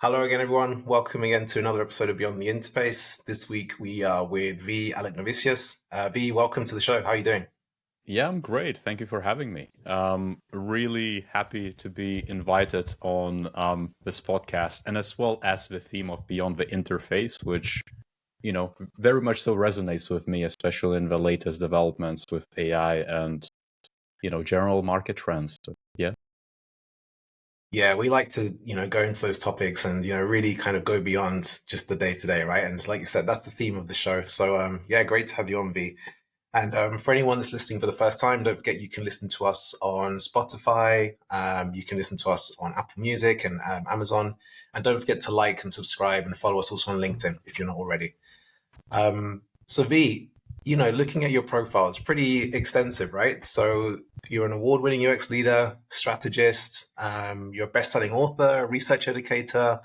Hello again, everyone. Welcome again to another episode of Beyond the Interface. This week we are with V. Alechnavicius. V, welcome to the show. How are you doing? Yeah, I'm great. Thank you for having me. Really happy to be invited on this podcast, and as well as the theme of Beyond the Interface, which very much so resonates with me, especially in the latest developments with AI and general market trends. But yeah. Yeah, we like to, go into those topics and, really kind of go beyond just the day to day, right? And like you said, that's the theme of the show. So, yeah, great to have you on, V. And for anyone that's listening for the first time, don't forget you can listen to us on Spotify. You can listen to us on Apple Music and Amazon. And don't forget to like and subscribe and follow us also on LinkedIn if you're not already. So V, looking at your profile, it's pretty extensive, right? So you're an award-winning UX leader, strategist, you're a best-selling author, research educator.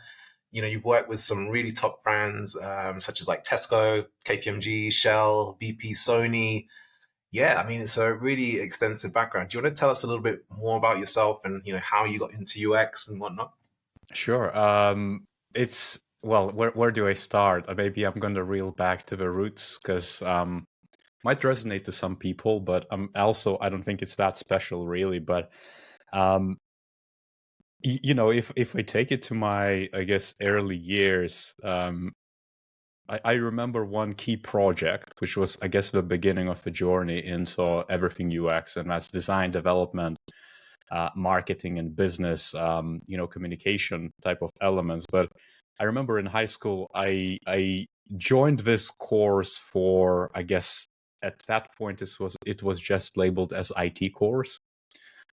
You've worked with some really top brands, such as like Tesco, KPMG, Shell, BP, Sony. Yeah, I mean, it's a really extensive background. Do you want to tell us a little bit more about yourself and, how you got into UX and whatnot? Sure. It's well, where do I start? Maybe I'm gonna reel back to the roots because might resonate to some people, but I don't think it's that special really. But um, if I take it to my, I guess, early years, I remember one key project, which was, I guess, the beginning of the journey into everything UX, and that's design development, marketing, and business, communication type of elements. But I remember in high school, I joined this course for, I guess, at that point it was just labeled as IT course.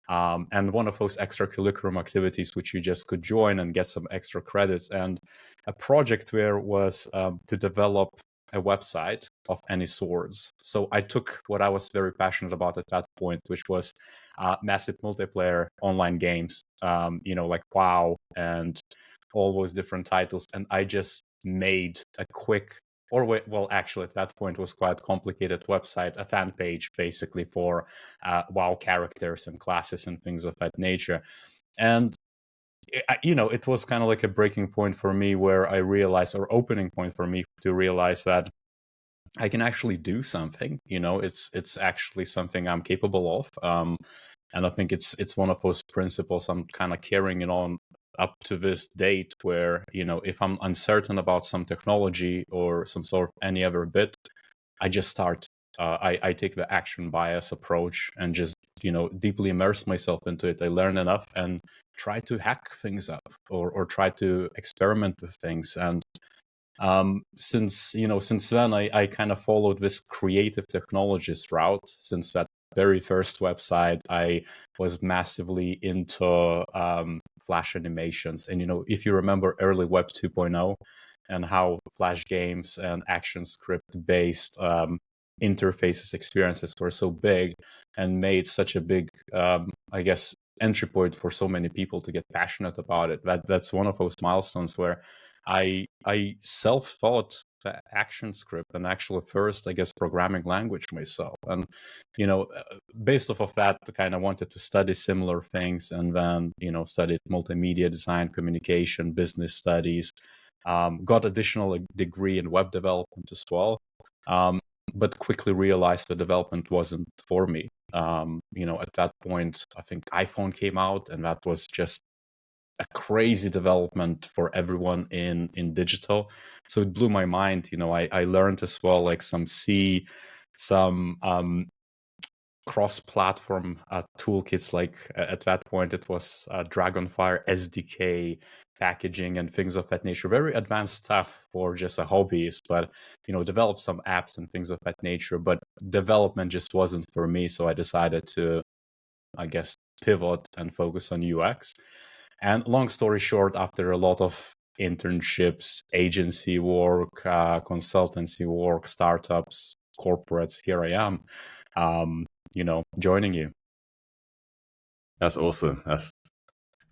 And one of those extracurricular activities which you just could join and get some extra credits. And a project where was to develop a website of any sorts. So I took what I was very passionate about at that point, which was massive multiplayer online games, like WoW and all those different titles. And I just made a quick well, actually, at that point was quite complicated website, a fan page basically for WoW characters and classes and things of that nature. And it was kind of like a breaking point for me where I realized, or opening point for me to realize that I can actually do something. It's actually something I'm capable of. And I think it's one of those principles I'm kind of carrying it on up to this date where, if I'm uncertain about some technology or some sort of any other bit, I just start. I take the action bias approach and just, deeply immerse myself into it. I learn enough and try to hack things up or try to experiment with things. And since then I kind of followed this creative technologist route. Since that very first website, I was massively into flash animations. And if you remember early web 2.0 and how flash games and action script based interfaces experiences were so big and made such a big I guess entry point for so many people to get passionate about it, that's one of those milestones where I self-taught the action script and actually first, I guess, programming language myself. And, based off of that, I kind of wanted to study similar things and then, studied multimedia design, communication, business studies, got additional degree in web development as well. But quickly realized the development wasn't for me. At that point, I think iPhone came out and that was just a crazy development for everyone in digital. So it blew my mind. I learned as well like some C, some cross-platform toolkits. Like at that point, it was Dragonfire SDK packaging and things of that nature. Very advanced stuff for just a hobbyist, but developed some apps and things of that nature. But development just wasn't for me, so I decided to, I guess, pivot and focus on UX. And long story short, after a lot of internships, agency work, consultancy work, startups, corporates, here I am, joining you. That's awesome.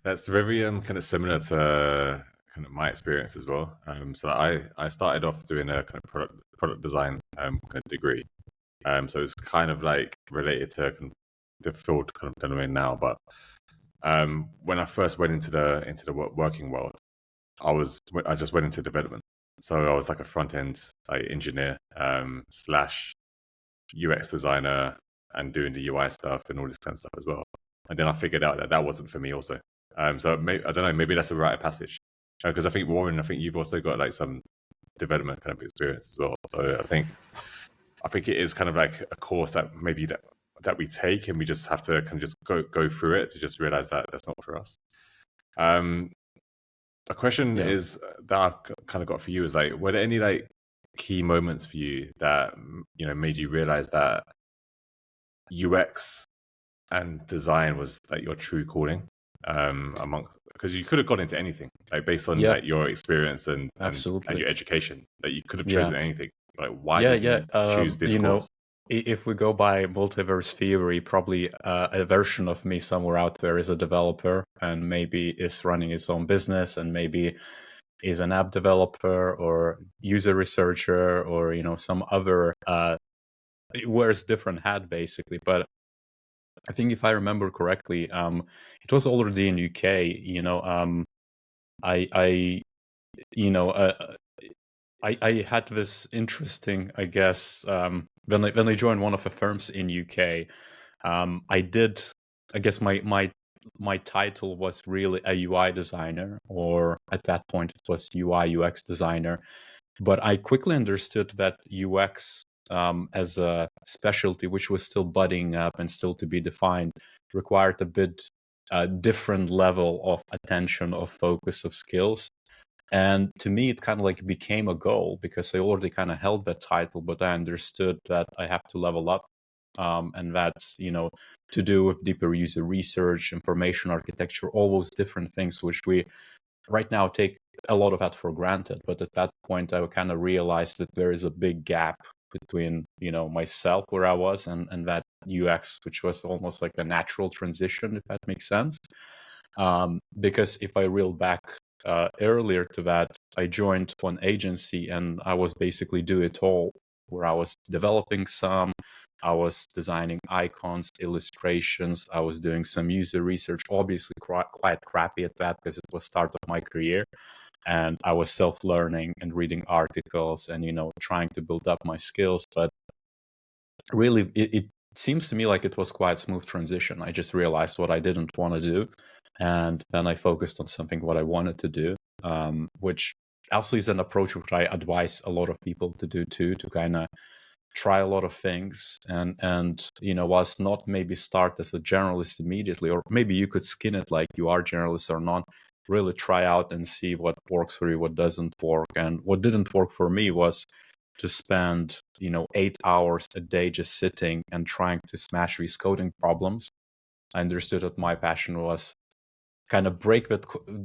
That's very kind of similar to kind of my experience as well. So I started off doing a kind of product design kind of degree. So it's kind of like related to kind of the field kind of that I'm in now. But when I first went into the working world, I just went into development. So I was like a front end engineer slash UX designer and doing the UI stuff and all this kind of stuff as well. And then I figured out that that wasn't for me also. So maybe, I don't know, maybe that's a rite of passage. Because I think Warren, I think you've also got like some development kind of experience as well. So I think it is kind of like a course that maybe that we take, and we just have to kind of just go through it to just realize that that's not for us. A question is that I've kind of got for you is like, were there any like key moments for you that made you realize that UX and design was like your true calling? Amongst, because you could have got into anything like based on like your experience and your education, that you could have chosen anything. Like, why did you choose this course? If we go by multiverse theory, probably a version of me somewhere out there is a developer and maybe is running its own business, and maybe is an app developer or user researcher, or some other wears different hat basically. But I think if I remember correctly, it was already in UK. I had this interesting, I guess, when I joined one of the firms in UK. I did, I guess my title was really a UI designer, or at that point it was UI UX designer. But I quickly understood that UX as a specialty, which was still budding up and still to be defined, required a bit different level of attention, of focus, of skills. And to me, it kind of like became a goal, because I already kind of held that title, but I understood that I have to level up. And that's, to do with deeper user research, information architecture, all those different things, which we right now take a lot of that for granted. But at that point, I kind of realized that there is a big gap between, myself, where I was, and that UX, which was almost like a natural transition, if that makes sense. Because if I reel back earlier to that, I joined one agency and I was basically do it all, where I was developing some, I was designing icons, illustrations, I was doing some user research, obviously quite crappy at that because it was start of my career. And I was self-learning and reading articles and, trying to build up my skills. But really, it seems to me like it was quite smooth transition. I just realized what I didn't want to do. And then I focused on something what I wanted to do, which also is an approach which I advise a lot of people to do too, to kind of try a lot of things and whilst not maybe start as a generalist immediately, or maybe you could skin it like you are generalist or not, really try out and see what works for you, what doesn't work. And what didn't work for me was to spend 8 hours a day just sitting and trying to smash these coding problems. I understood that my passion was kind of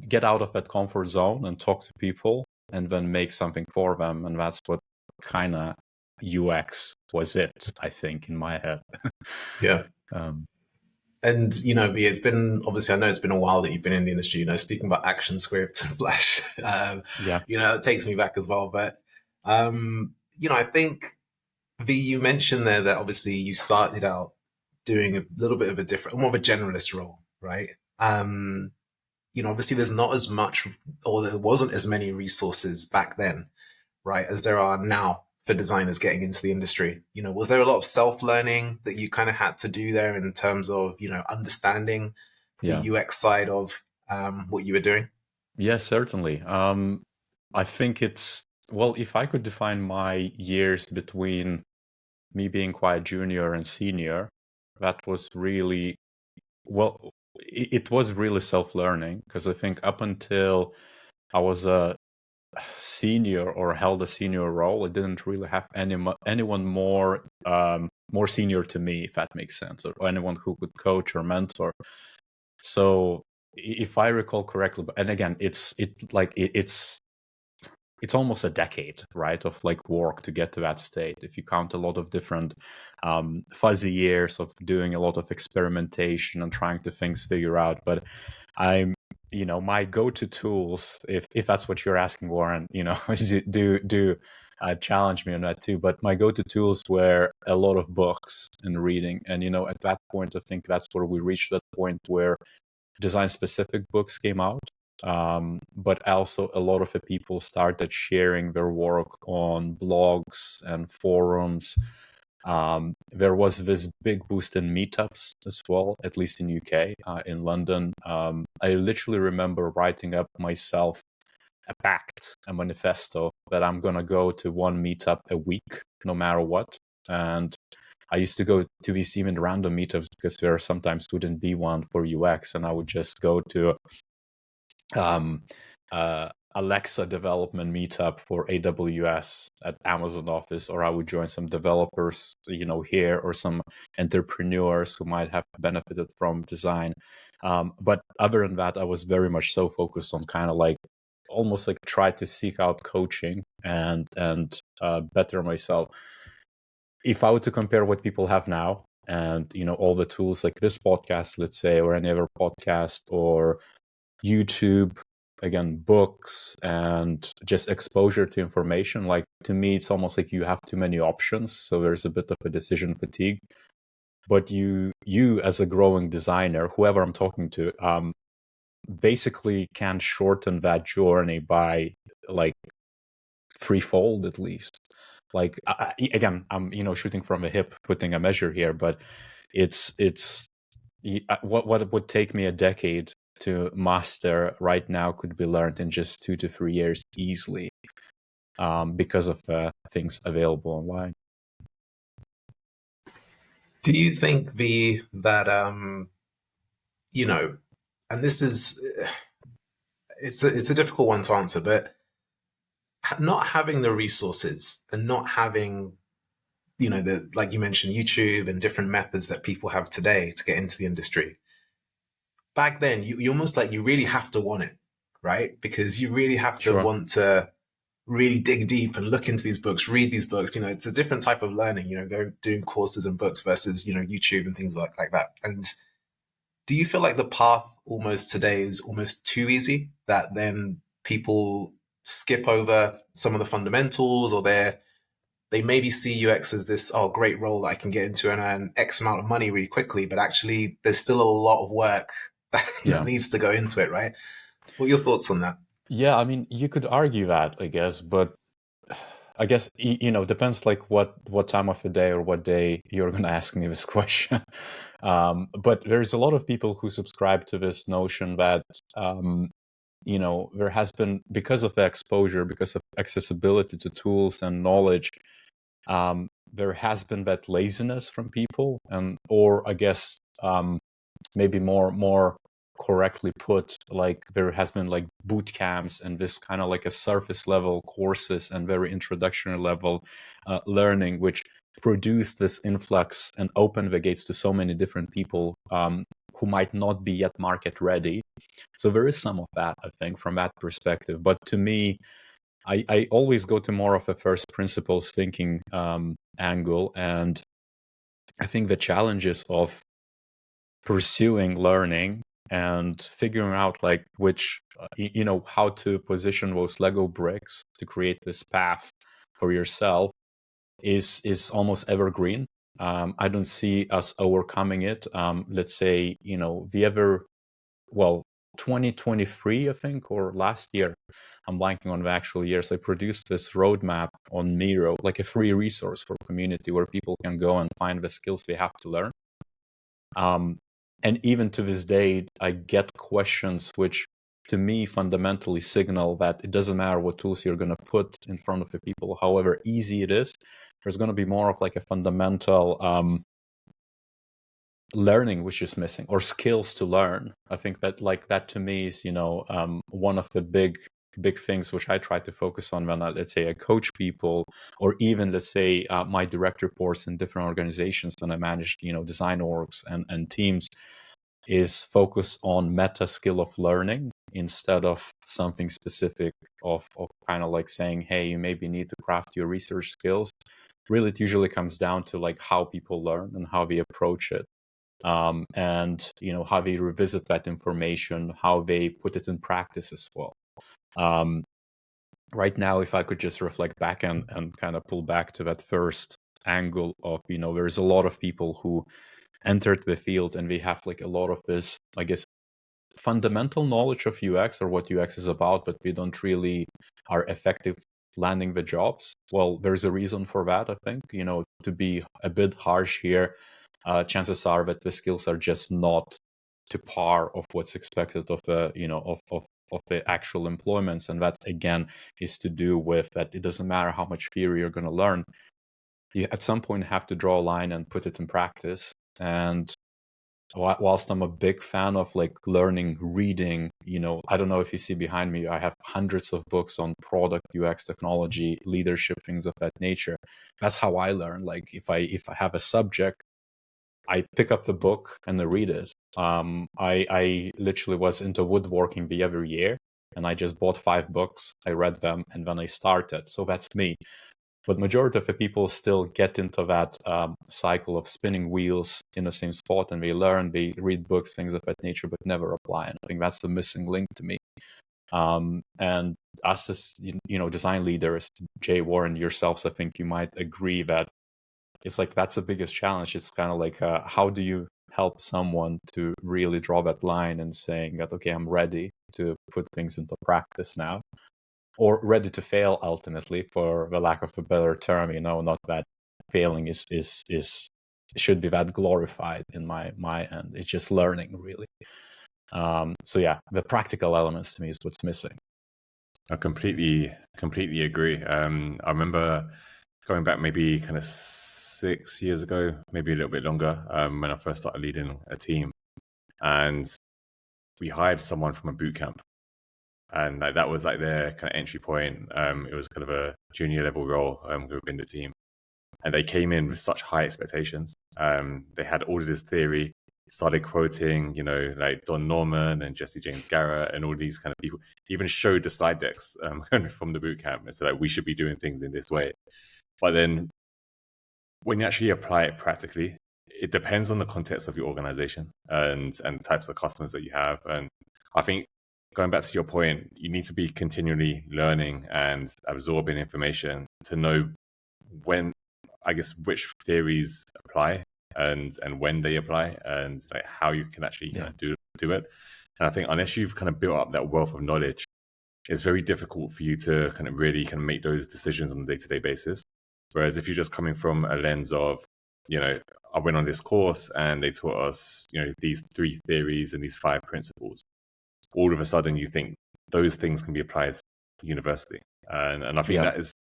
get out of that comfort zone and talk to people and then make something for them. And that's what kind of UX was it, I think, in my head. Yeah. And, it's been, obviously, I know it's been a while that you've been in the industry, speaking about ActionScript and Flash, it takes me back as well. But, I think, V, you mentioned there that obviously you started out doing a little bit of a different, more of a generalist role, right? Obviously there's not as much, or there wasn't as many resources back then, right, as there are now for designers getting into the industry. Was there a lot of self-learning that you kind of had to do there in terms of, understanding the UX side of what you were doing? Yeah, certainly. I think it's, well, if I could define my years between me being quite junior and senior, that was really, well, it was really self-learning, because I think up until I was a senior or held a senior role, I didn't really have anyone more senior to me, if that makes sense, or anyone who could coach or mentor. So if I recall correctly, and again, it's almost a decade, right, of like work to get to that state. If you count a lot of different fuzzy years of doing a lot of experimentation and trying to figure out. But I'm, my go-to tools, if that's what you're asking, Warren, do challenge me on that too. But my go-to tools were a lot of books and reading. And, at that point, I think that's where we reached that point where design-specific books came out. but also a lot of the people started sharing their work on blogs and forums. There was this big boost in meetups as well, at least in UK, in London. I literally remember writing up myself a pact, a manifesto that I'm going to go to one meetup a week, no matter what. And I used to go to these even random meetups because there sometimes wouldn't be one for UX, and I would just go to um, Alexa development meetup for AWS at Amazon office, or I would join some developers, here, or some entrepreneurs who might have benefited from design. But other than that, I was very much so focused on kind of like almost like try to seek out coaching and better myself. If I were to compare what people have now and all the tools like this podcast, let's say, or any other podcast, or YouTube, again, books, and just exposure to information, like, to me, it's almost like you have too many options, so there's a bit of a decision fatigue. But you as a growing designer, whoever I'm talking to, basically can shorten that journey by like threefold at least. Like, again, I'm shooting from a hip, putting a measure here, but it's what it would take me a decade to master right now could be learned in just 2 to 3 years easily, because of things available online. Do you think and this is it's a difficult one to answer, but not having the resources and not having the, like you mentioned, YouTube and different methods that people have today to get into the industry. Back then, you almost like you really have to want it, right? Because you really have to Sure. want to really dig deep and look into these books, read these books. It's a different type of learning, doing courses and books versus, YouTube and things like that. And do you feel like the path almost today is almost too easy, that then people skip over some of the fundamentals, or they maybe see UX as this, great role that I can get into and earn X amount of money really quickly, but actually there's still a lot of work that needs to go into it, right? What are your thoughts on that? Yeah, I mean, you could argue that, I guess, but I guess, depends like what time of the day or what day you're going to ask me this question. But there's a lot of people who subscribe to this notion that, there has been, because of the exposure, because of accessibility to tools and knowledge, there has been that laziness from people, or I guess, maybe more correctly put, like there has been like boot camps and this kind of like a surface level courses and very introductory level learning, which produced this influx and opened the gates to so many different people, who might not be yet market ready. So there is some of that, I think, from that perspective. But to me, I always go to more of a first principles thinking angle. And I think the challenges of pursuing learning and figuring out like which, how to position those Lego bricks to create this path for yourself is almost evergreen. I don't see us overcoming it. Let's say, 2023, I think, or last year, I'm blanking on the actual years, I produced this roadmap on Miro, like a free resource for community where people can go and find the skills they have to learn. And even to this day, I get questions which to me fundamentally signal that it doesn't matter what tools you're going to put in front of the people, however easy it is, there's going to be more of like a fundamental learning which is missing, or skills to learn. I think that like that to me is, one of the big things which I try to focus on when let's say I coach people, or even let's say my direct reports in different organizations when I manage, design orgs and teams, is focus on meta skill of learning instead of something specific of kind of like saying, hey, you maybe need to craft your research skills. Really, it usually comes down to like how people learn and how they approach it. And how they revisit that information, how they put it in practice as well. Right now, if I could just reflect back and kind of pull back to that first angle of, there's a lot of people who entered the field and they have like a lot of this, I guess, fundamental knowledge of UX or what UX is about, but we don't really are effective landing the jobs. Well, there's a reason for that, I think. To be a bit harsh here, chances are that the skills are just not to par of what's expected of the of the actual employments, and that again is to do with that it doesn't matter how much theory you're going to learn. You at some point have to draw a line and put it in practice. And whilst I'm a big fan of like learning, reading, I don't know if you see behind me, I have hundreds of books on product, UX, technology, leadership, things of that nature. That's how I learn. Like if I have a subject, I pick up the book and I read it. I literally was into woodworking the other year, and I just bought 5 books. I read them, and then I started. So that's me. But majority of the people still get into that cycle of spinning wheels in the same spot, and they learn, they read books, things of that nature, but never apply. And I think that's the missing link to me. And us as design leaders, Jay, Warren, yourselves, I think you might agree that it's like that's the biggest challenge. It's kind of like how do you help someone to really draw that line and saying that, okay, I'm ready to put things into practice now, or ready to fail ultimately, for the lack of a better term. Not that failing is should be that glorified in my end. It's just learning, really. So yeah, the practical elements to me is what's missing. I completely agree. I remember going back maybe kind of 6 years ago, maybe a little bit longer, when I first started leading a team, and we hired someone from a boot camp, and like, that was like their kind of entry point. It was kind of a junior level role within the team, and they came in with such high expectations. They had all of this theory, started quoting, like Don Norman and Jesse James Garrett and all these kind of people. He even showed the slide decks from the boot camp and said, like, we should be doing things in this way. But then when you actually apply it practically, it depends on the context of your organization and types of customers that you have. And I think, going back to your point, you need to be continually learning and absorbing information to know which theories apply and when they apply, and like how you can actually kind of do it. And I think unless you've kind of built up that wealth of knowledge, it's very difficult for you to kind of really kind of make those decisions on a day-to-day basis. Whereas if you're just coming from a lens of, I went on this course and they taught us, these 3 theories and these 5 principles, all of a sudden you think those things can be applied to university. And I think that is,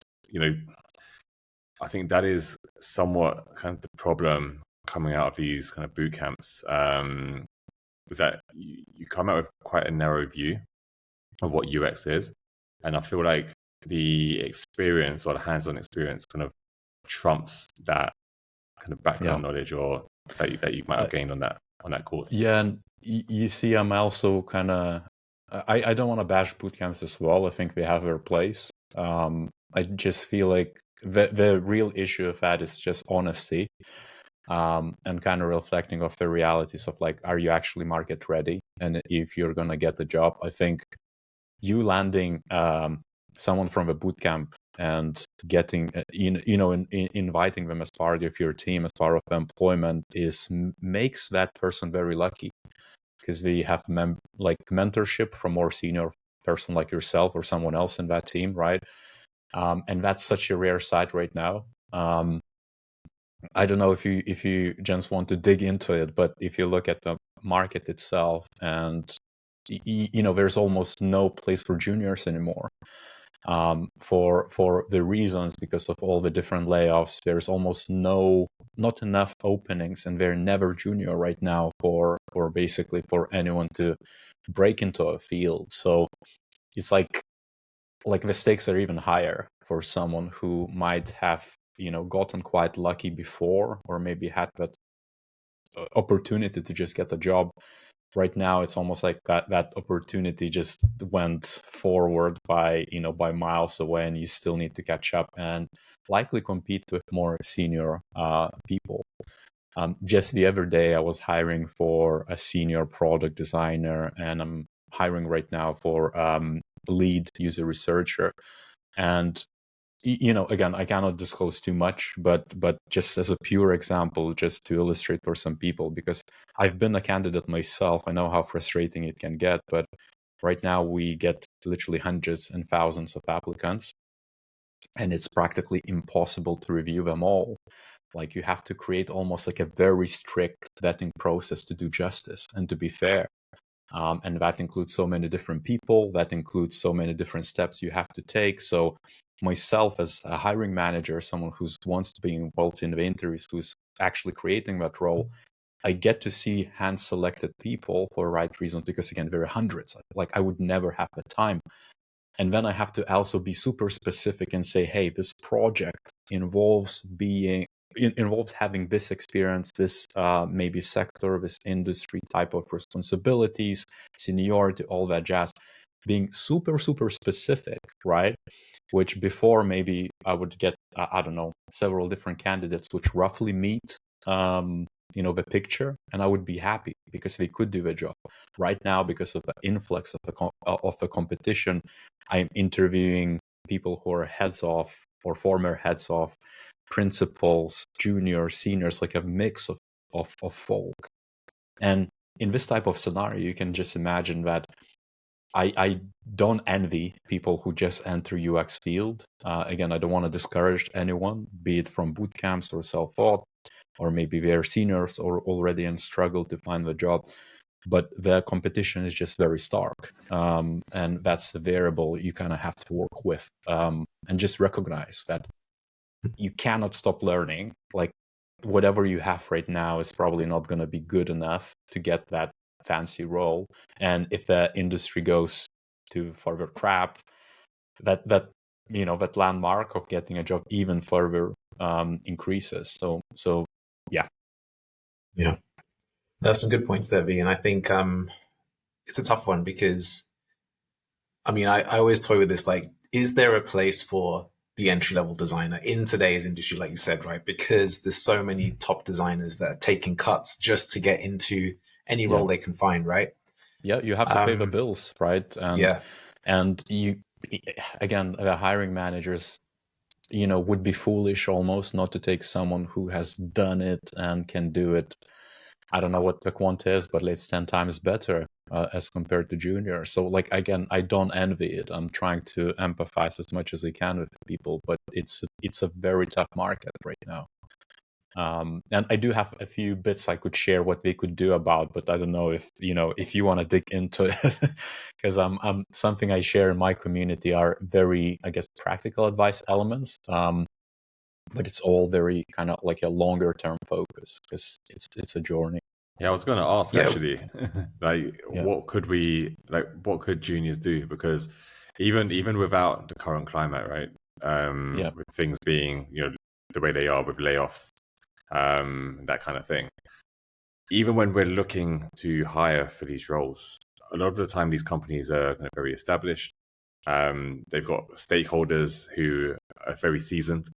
I think that is somewhat kind of the problem coming out of these kind of boot camps, is that you come out with quite a narrow view of what UX is. And I feel like the experience or the hands-on experience kind of trumps that kind of background knowledge or that you might have gained on that course. Yeah, and you see, I'm also kind of, I don't want to bash boot camps as well. I think they have their place. I just feel like the real issue of that is just honesty, and kind of reflecting of the realities of like, are you actually market ready? And if you're going to get the job, I think you landing someone from a boot camp and getting, inviting them as part of your team, as part of employment, makes that person very lucky, because they have mentorship from more senior person like yourself or someone else in that team, right? And that's such a rare sight right now. I don't know if you gents want to dig into it, but if you look at the market itself, and there's almost no place for juniors anymore. For the reasons, because of all the different layoffs, there's almost not enough openings, and they're never junior right now for basically for anyone to break into a field. So it's like the stakes are even higher for someone who might have gotten quite lucky before, or maybe had that opportunity to just get a job. Right now, it's almost like that opportunity just went forward by miles away, and you still need to catch up and likely compete with more senior people. Just the other day, I was hiring for a senior product designer, and I'm hiring right now for lead user researcher. And again, I cannot disclose too much, but just as a pure example, just to illustrate for some people, because I've been a candidate myself, I know how frustrating it can get. But right now we get literally hundreds and thousands of applicants, and it's practically impossible to review them all. Like, you have to create almost like a very strict vetting process to do justice and to be fair. And that includes so many different people, that includes so many different steps you have to take. So myself as a hiring manager, someone who wants to be involved in the interviews, who's actually creating that role, I get to see hand selected people for the right reasons, because again, there are hundreds. Like, I would never have the time. And then I have to also be super specific and say, hey, this project involves having this experience, this maybe sector, this industry type of responsibilities, seniority, all that jazz. Being super, super specific, right? Which before maybe I would get, I don't know, several different candidates which roughly meet, the picture, and I would be happy because they could do the job. Right now, because of the influx of the competition, I'm interviewing people who are heads of or former heads of, principals, juniors, seniors, like a mix of folk. And in this type of scenario, you can just imagine that I don't envy people who just enter UX field. Again, I don't want to discourage anyone, be it from boot camps or self-taught, or maybe they're seniors or already and struggle to find the job. But the competition is just very stark. And that's a variable you kind of have to work with, and just recognize that you cannot stop learning. Like, whatever you have right now is probably not going to be good enough to get that fancy role. And if the industry goes to further crap, that landmark of getting a job even further increases. So yeah. Yeah, there's some good points there, V. And I think it's a tough one because, I mean, I always toy with this, like, is there a place for the entry-level designer in today's industry, like you said, right? Because there's so many top designers that are taking cuts just to get into any Yeah. role they can find, right? Yeah, you have to pay the bills, right? Yeah. And you, again, the hiring managers, would be foolish almost not to take someone who has done it and can do it. I don't know what the quant is, but it's 10 times better as compared to junior. So, like, again, I don't envy it. I'm trying to empathize as much as I can with people, but it's a very tough market right now. And I do have a few bits I could share what they could do about, but I don't know if you want to dig into it, because I'm something I share in my community are very, I guess, practical advice elements. But it's all very kind of like a longer term focus, because it's a journey. Yeah, I was going to ask Yeah. actually, like, what could juniors do? Because even without the current climate, right? With things being, the way they are with layoffs, that kind of thing. Even when we're looking to hire for these roles, a lot of the time these companies are kind of very established. They've got stakeholders who are very seasoned,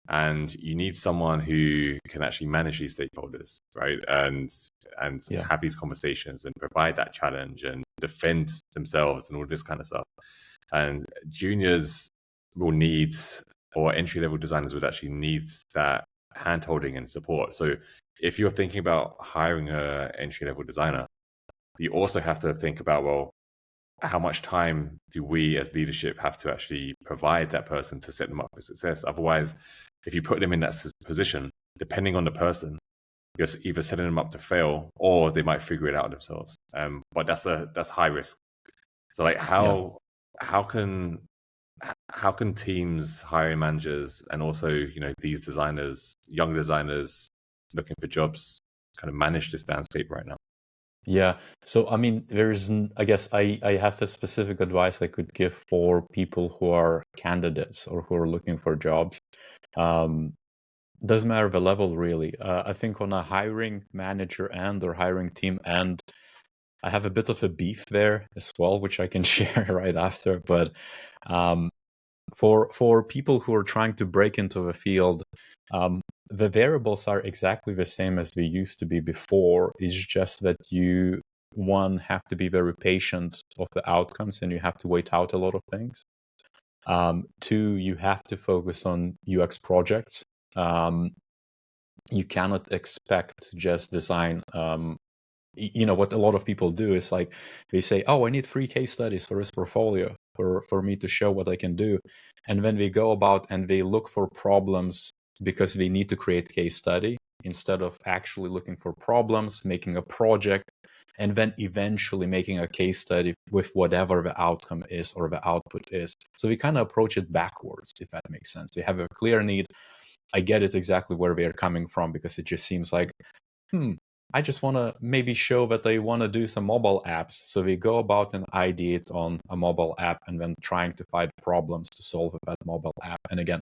and you need someone who can actually manage these stakeholders, right? And have these conversations and provide that challenge and defend themselves and all this kind of stuff. And juniors will need, or entry-level designers would actually need that hand-holding and support. So if you're thinking about hiring an entry-level designer, you also have to think about, well, how much time do we as leadership have to actually provide that person to set them up for success? Otherwise, if you put them in that position, depending on the person, you're either setting them up to fail or they might figure it out themselves. But that's high risk. So, like, how can teams, hiring managers, and also these designers, young designers looking for jobs, kind of manage this landscape right now? Yeah. So, I mean, I guess I have a specific advice I could give for people who are candidates or who are looking for jobs. Doesn't matter the level, really. I think on a hiring manager end or hiring team end, I have a bit of a beef there as well, which I can share right after. But for people who are trying to break into the field, the variables are exactly the same as they used to be before. It's just that you, one, have to be very patient of the outcomes, and you have to wait out a lot of things. Two, you have to focus on UX projects. You cannot expect to just design. What a lot of people do is like they say, "Oh, I need 3 case studies for this portfolio for me to show what I can do," and when they go about and they look for problems because they need to create case study instead of actually looking for problems, making a project, and then eventually making a case study with whatever the outcome is or the output is. So we kind of approach it backwards, if that makes sense. We have a clear need. I get it exactly where they're coming from, because it just seems like, I just want to maybe show that they want to do some mobile apps. So we go about and ideate on a mobile app and then trying to find problems to solve that mobile app. And again,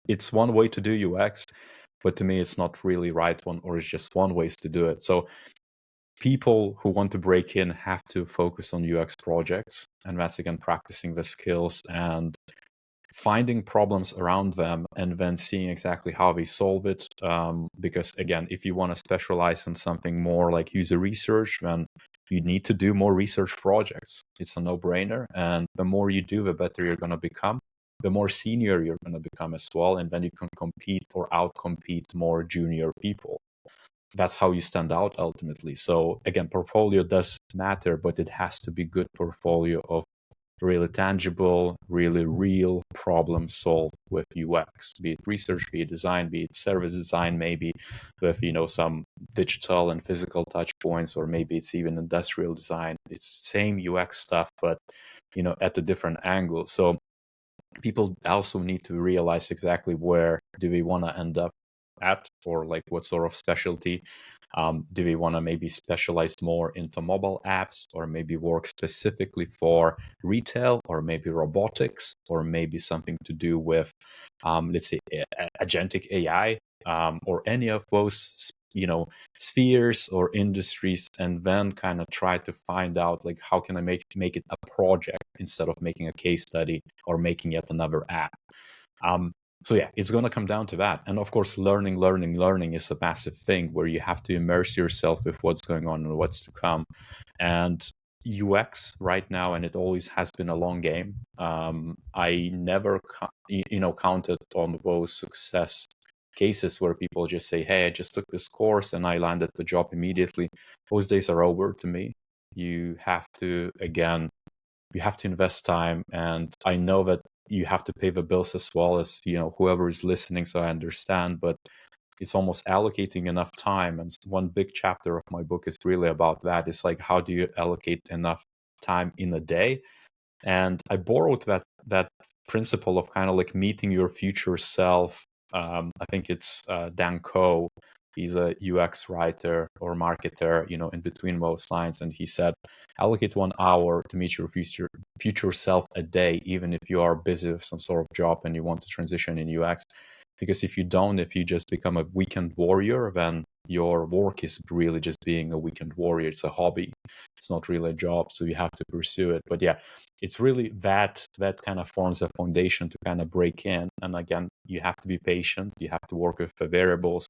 it's one way to do UX, but to me, it's not really right one, or it's just one ways to do it. So people who want to break in have to focus on UX projects. And that's, again, practicing the skills and finding problems around them and then seeing exactly how we solve it. Because again, if you want to specialize in something more like user research, then you need to do more research projects. It's a no-brainer. And the more you do, the better you're going to become, the more senior you're going to become as well. And then you can compete or outcompete more junior people. That's how you stand out ultimately. So again, portfolio does matter, but it has to be good portfolio of really tangible, really real problem solved with UX, be it research, be it design, be it service design, maybe with, some digital and physical touch points, or maybe it's even industrial design. It's same UX stuff, but, at a different angle. So people also need to realize exactly where do we want to end up at, or like what sort of specialty. Do we want to maybe specialize more into mobile apps, or maybe work specifically for retail, or maybe robotics, or maybe something to do with, let's say, agentic AI, or any of those, spheres or industries, and then kind of try to find out like how can I make it a project instead of making a case study or making yet another app. So yeah, it's going to come down to that. And of course, learning is a massive thing where you have to immerse yourself with what's going on and what's to come. And UX right now, and it always has been a long game. I never, counted on those success cases where people just say, "Hey, I just took this course and I landed the job immediately." Those days are over to me. You have to invest time, and I know that you have to pay the bills as well as, whoever is listening. So I understand, but it's almost allocating enough time. And one big chapter of my book is really about that. It's like, how do you allocate enough time in a day? And I borrowed that principle of kind of like meeting your future self. I think it's Dan Coe. He's a UX writer or marketer, in between most lines. And he said, allocate 1 hour to meet your future self a day, even if you are busy with some sort of job and you want to transition in UX. Because if you just become a weekend warrior, then your work is really just being a weekend warrior. It's a hobby. It's not really a job. So you have to pursue it. But yeah, it's really that kind of forms a foundation to kind of break in. And again, you have to be patient. You have to work with the variables.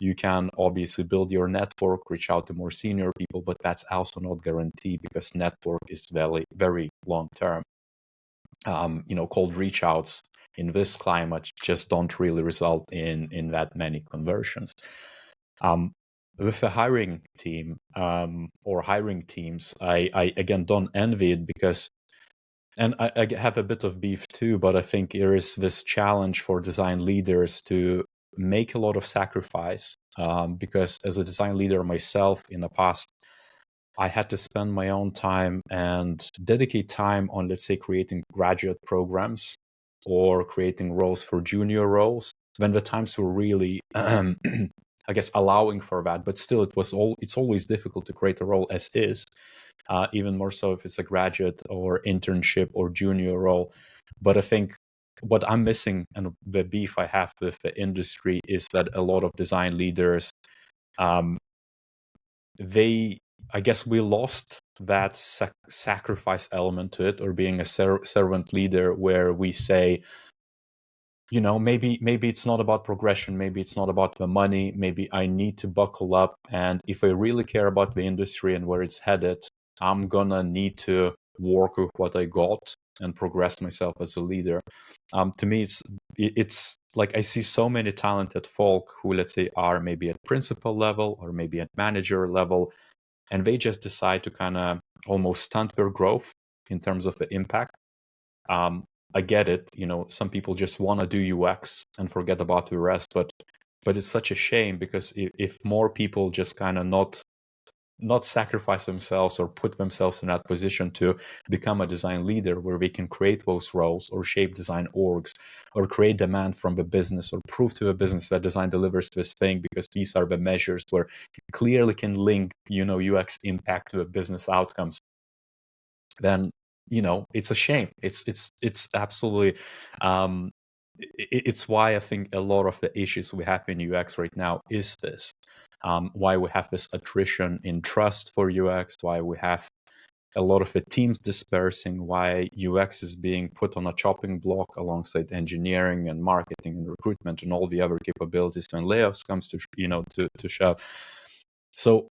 You can obviously build your network, reach out to more senior people, but that's also not guaranteed, because network is very, very long term. Cold reach outs in this climate just don't really result in that many conversions. With the hiring team, or hiring teams, I again don't envy it, because, and I have a bit of beef too, but I think there is this challenge for design leaders to make a lot of sacrifice, because as a design leader myself in the past, I had to spend my own time and dedicate time on, let's say, creating graduate programs or creating roles for junior roles when the times were really, I guess, allowing for that. But still, it's always difficult to create a role as is, even more so if it's a graduate or internship or junior role. But I think what I'm missing, and the beef I have with the industry, is that a lot of design leaders, I guess we lost that sacrifice element to it, or being a servant leader, where we say, maybe it's not about progression, maybe it's not about the money, maybe I need to buckle up, and if I really care about the industry and where it's headed, I'm gonna need to work with what I got and progress myself as a leader. To me, it's like I see so many talented folk who, let's say, are maybe at principal level or maybe at manager level, and they just decide to kind of almost stunt their growth in terms of the impact. I get it, some people just want to do UX and forget about the rest, but it's such a shame, because if more people just kind of not sacrifice themselves or put themselves in that position to become a design leader where they can create those roles or shape design orgs or create demand from the business or prove to the business that design delivers this thing, because these are the measures where you clearly can link, UX impact to the business outcomes, then, it's a shame. It's absolutely, it's why I think a lot of the issues we have in UX right now is this. Why we have this attrition in trust for UX, why we have a lot of the teams dispersing, why UX is being put on a chopping block alongside engineering and marketing and recruitment and all the other capabilities when layoffs comes to to shove. So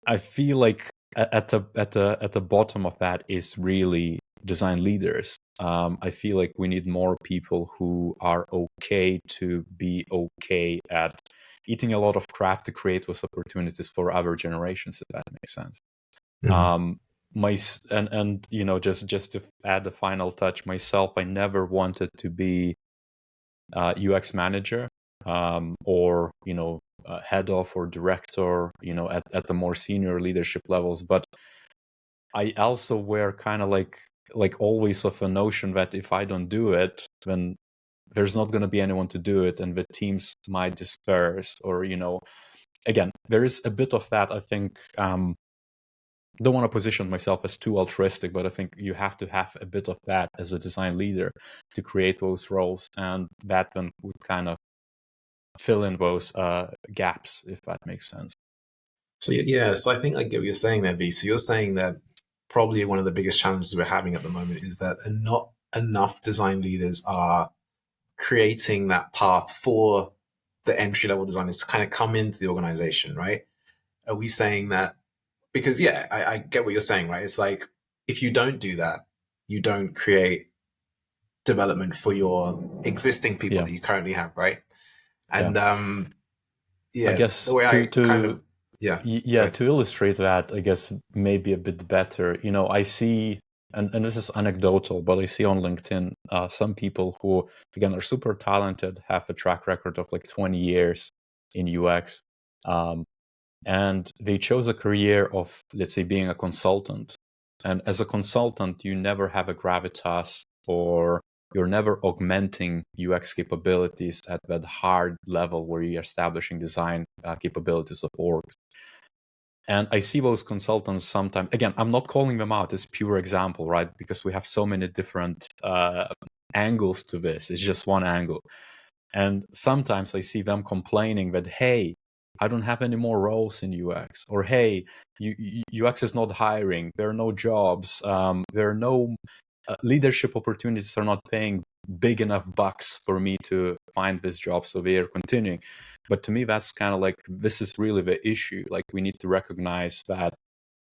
I feel like at the bottom of that is really design leaders. I feel like we need more people who are okay to be okay at eating a lot of crap to create those opportunities for other generations, if that makes sense. Mm. Just to add the final touch, myself, I never wanted to be UX manager, or head of or director, at the more senior leadership levels. But I also were kind of like always of a notion that if I don't do it, then there's not going to be anyone to do it, and the teams might disperse. Or again, there is a bit of that. I think don't want to position myself as too altruistic, but I think you have to have a bit of that as a design leader to create those roles, and that then would kind of fill in those gaps, if that makes sense. So yeah, so I think I get what you're saying there, V. So you're saying that probably one of the biggest challenges we're having at the moment is that not enough design leaders are creating that path for the entry level designers to kind of come into the organization, right? Are we saying that? Because yeah, I get what you're saying, right? It's like if you don't do that, you don't create development for your existing people that you currently have, right? And I yeah, guess the way I kind of to illustrate that, I guess maybe a bit better, I see, and this is anecdotal, but I see on LinkedIn some people who, again, are super talented, have a track record of like 20 years in UX, and they chose a career of, let's say, being a consultant. And as a consultant, you never have a gravitas, or you're never augmenting UX capabilities at that hard level where you're establishing design capabilities of orgs. And I see those consultants sometimes, again, I'm not calling them out as pure example, right? Because we have so many different angles to this. It's just one angle. And sometimes I see them complaining that, hey, I don't have any more roles in UX, or hey, UX is not hiring, there are no jobs, there are no leadership opportunities, are not paying big enough bucks for me to find this job, so they are continuing. But to me, that's kind of like, this is really the issue. Like, we need to recognize that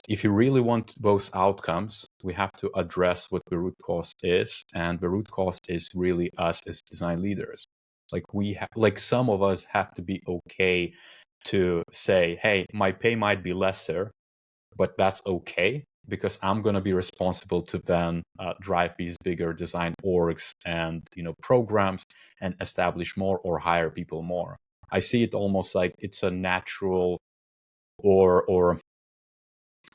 if you really want those outcomes, we have to address what the root cause is, and the root cause is really us as design leaders. Like some of us have to be okay to say, hey, my pay might be lesser, but that's okay, because I'm going to be responsible to then drive these bigger design orgs and programs and establish more or hire people more. I see it almost like it's a natural or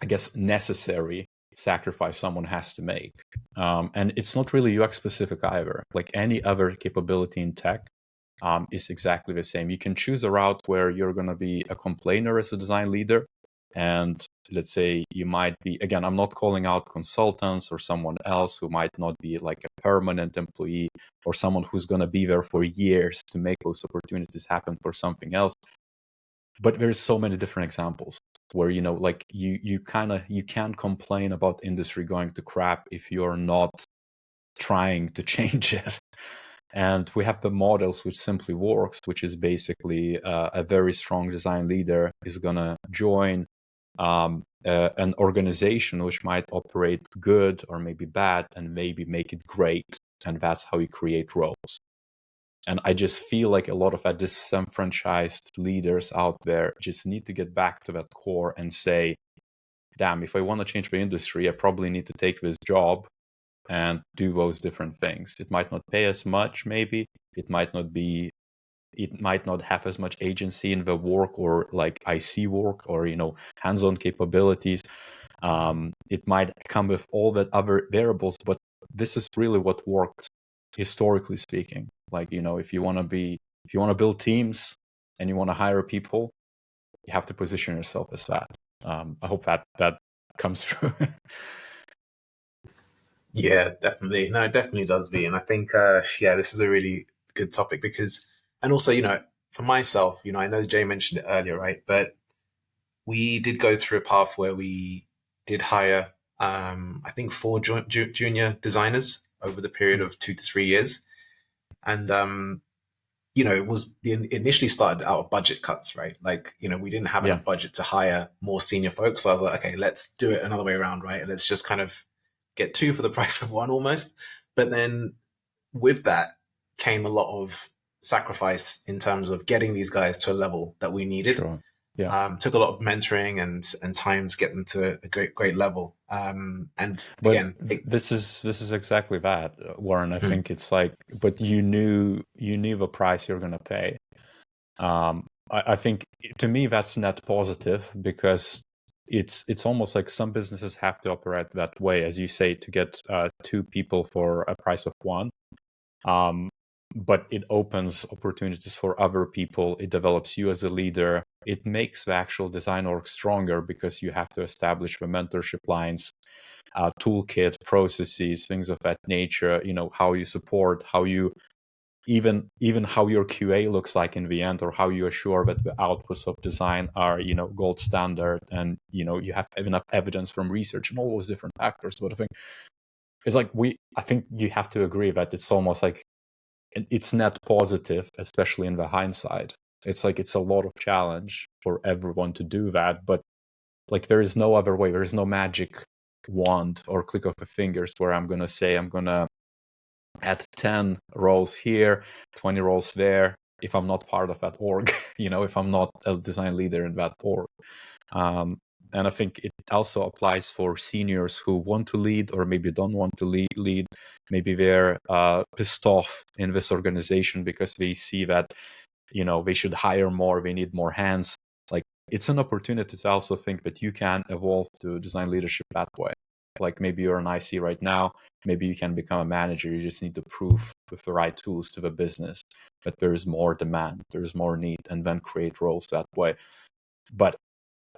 I guess necessary sacrifice someone has to make. And it's not really UX specific either. Like any other capability in tech, is exactly the same. You can choose a route where you're going to be a complainer as a design leader. And let's say you might be, again, I'm not calling out consultants or someone else who might not be like a permanent employee, or someone who's going to be there for years to make those opportunities happen for something else. But there's so many different examples where, like you can't complain about industry going to crap if you're not trying to change it. And we have the models which simply works, which is basically a very strong design leader is going to join, an organization which might operate good or maybe bad and maybe make it great. And that's how you create roles. And I just feel like a lot of our disenfranchised leaders out there just need to get back to that core and say, damn, if I want to change the industry, I probably need to take this job and do those different things. It might not pay as much, maybe. It might not have as much agency in the work or like IC work or, hands-on capabilities. It might come with all that other variables, but this is really what worked historically speaking. Like, if you want to build teams and you want to hire people, you have to position yourself as that. I hope that comes through. Yeah, definitely. No, it definitely does be. And I think, this is a really good topic because, and also, for myself, I know Jay mentioned it earlier, right? But we did go through a path where we did hire, I think, 4 junior designers over the period of 2 to 3 years. And, it initially started out of budget cuts, right? Like, we didn't have enough budget to hire more senior folks. So I was like, okay, let's do it another way around, right? Let's just kind of get 2 for the price of 1 almost. But then with that came a lot of sacrifice in terms of getting these guys to a level that we needed. Sure. Yeah. Took a lot of mentoring and time to get them to a great level. But again, this is exactly that, Warren. I think it's like, but you knew the price you're going to pay. I think to me that's net positive because it's almost like some businesses have to operate that way, as you say, to get 2 people for a price of 1. But it opens opportunities for other people. It develops you as a leader. It makes the actual design org stronger because you have to establish the mentorship lines, toolkit, processes, things of that nature. How you support, how you even how your QA looks like in the end, or how you assure that the outputs of design are gold standard, and you have enough evidence from research and all those different factors. But I think it's like I think you have to agree that it's almost like it's net positive, especially in the hindsight. It's like it's a lot of challenge for everyone to do that, but like there is no other way. There is no magic wand or click of the fingers where I'm gonna say I'm gonna add 10 roles here, 20 roles there, if I'm not part of that org, if I'm not a design leader in that org. And I think it also applies for seniors who want to lead or maybe don't want to lead. Maybe they're pissed off in this organization because they see that, they should hire more, they need more hands. Like, it's an opportunity to also think that you can evolve to design leadership that way. Like, maybe you're an IC right now, maybe you can become a manager. You just need to prove with the right tools to the business that there's more demand, there's more need, and then create roles that way. But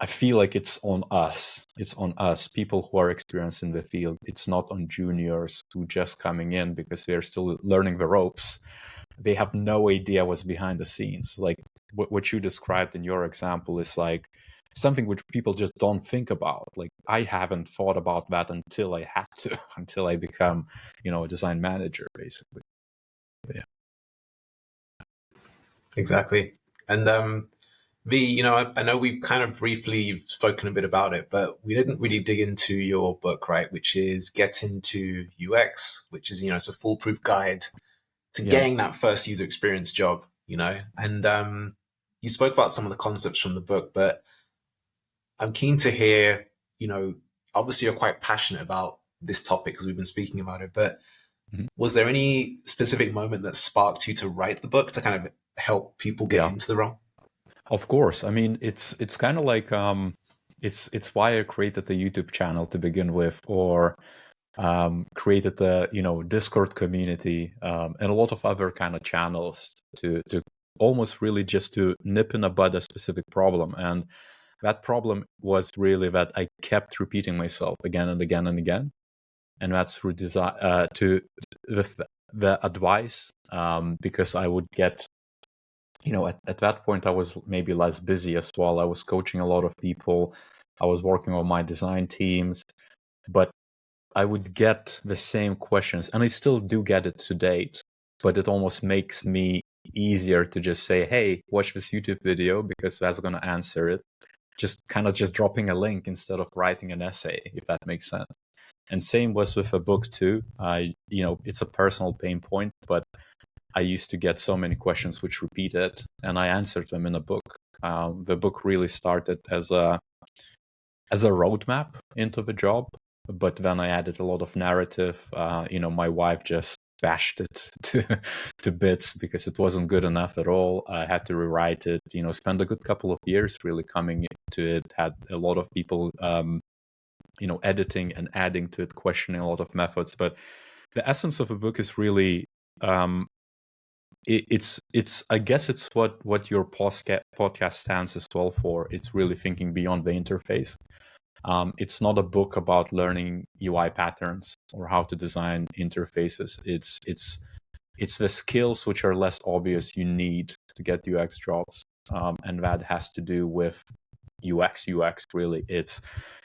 I feel like it's on us. It's on us, people who are experienced in the field. It's not on juniors who just coming in because they're still learning the ropes. They have no idea what's behind the scenes. Like what you described in your example is like something which people just don't think about. Like, I haven't thought about that until I had to, until I become, a design manager, basically. But yeah. Exactly. And I know we've kind of briefly spoken a bit about it, but we didn't really dig into your book, right? Which is Get Into UX, which is, it's a foolproof guide to getting that first user experience job, and you spoke about some of the concepts from the book, but I'm keen to hear, obviously you're quite passionate about this topic because we've been speaking about it, but was there any specific moment that sparked you to write the book to kind of help people get into the role? Of course. I mean, it's kind of like it's why I created the YouTube channel to begin with, or created the Discord community and a lot of other kind of channels to almost really just to nip in the bud a specific problem. And that problem was really that I kept repeating myself again and again and again, and that's through design to the advice because I would get. At that point, I was maybe less busy as well. I was coaching a lot of people. I was working on my design teams, but I would get the same questions, and I still do get it to date, but it almost makes me easier to just say, hey, watch this YouTube video because that's going to answer it. just dropping a link instead of writing an essay, if that makes sense. And same was with a book too. It's a personal pain point, but I used to get so many questions which repeated, and I answered them in a book. The book really started as a roadmap into the job, but then I added a lot of narrative. My wife just bashed it to bits because it wasn't good enough at all. I had to rewrite it. Spend a good couple of years really coming to it. Had a lot of people, editing and adding to it, questioning a lot of methods. But the essence of a book is really. It's I guess it's what your podcast stands as well for. It's really thinking beyond the interface. It's not a book about learning UI patterns or how to design interfaces. It's the skills which are less obvious you need to get UX jobs, and that has to do with UX really. It's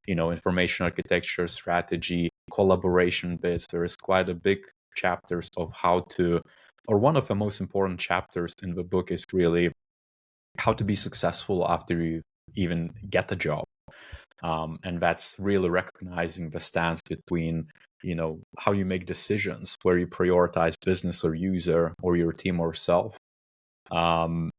information architecture, strategy, collaboration bits. There is quite a big chapters of how to, or one of the most important chapters in the book is really how to be successful after you even get the job. And that's really recognizing the stance between, how you make decisions, where you prioritize business or user or your team or self, and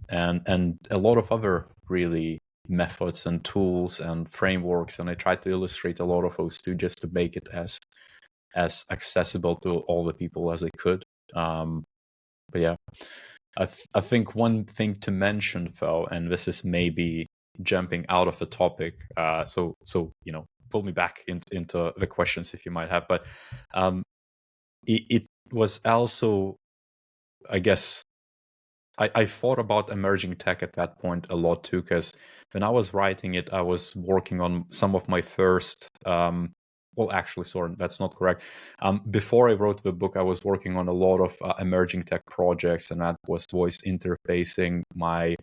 a lot of other really methods and tools and frameworks. And I try to illustrate a lot of those too, just to make it as accessible to all the people as I could. But yeah, I think one thing to mention though, and this is maybe jumping out of the topic, so pull me back into the questions if you might have, but it was also, I guess, I thought about emerging tech at that point a lot too, because when I was writing it, I was working on some of my first well, actually, sorry, that's not correct. Before I wrote the book, I was working on a lot of emerging tech projects, and that was voice interfacing, my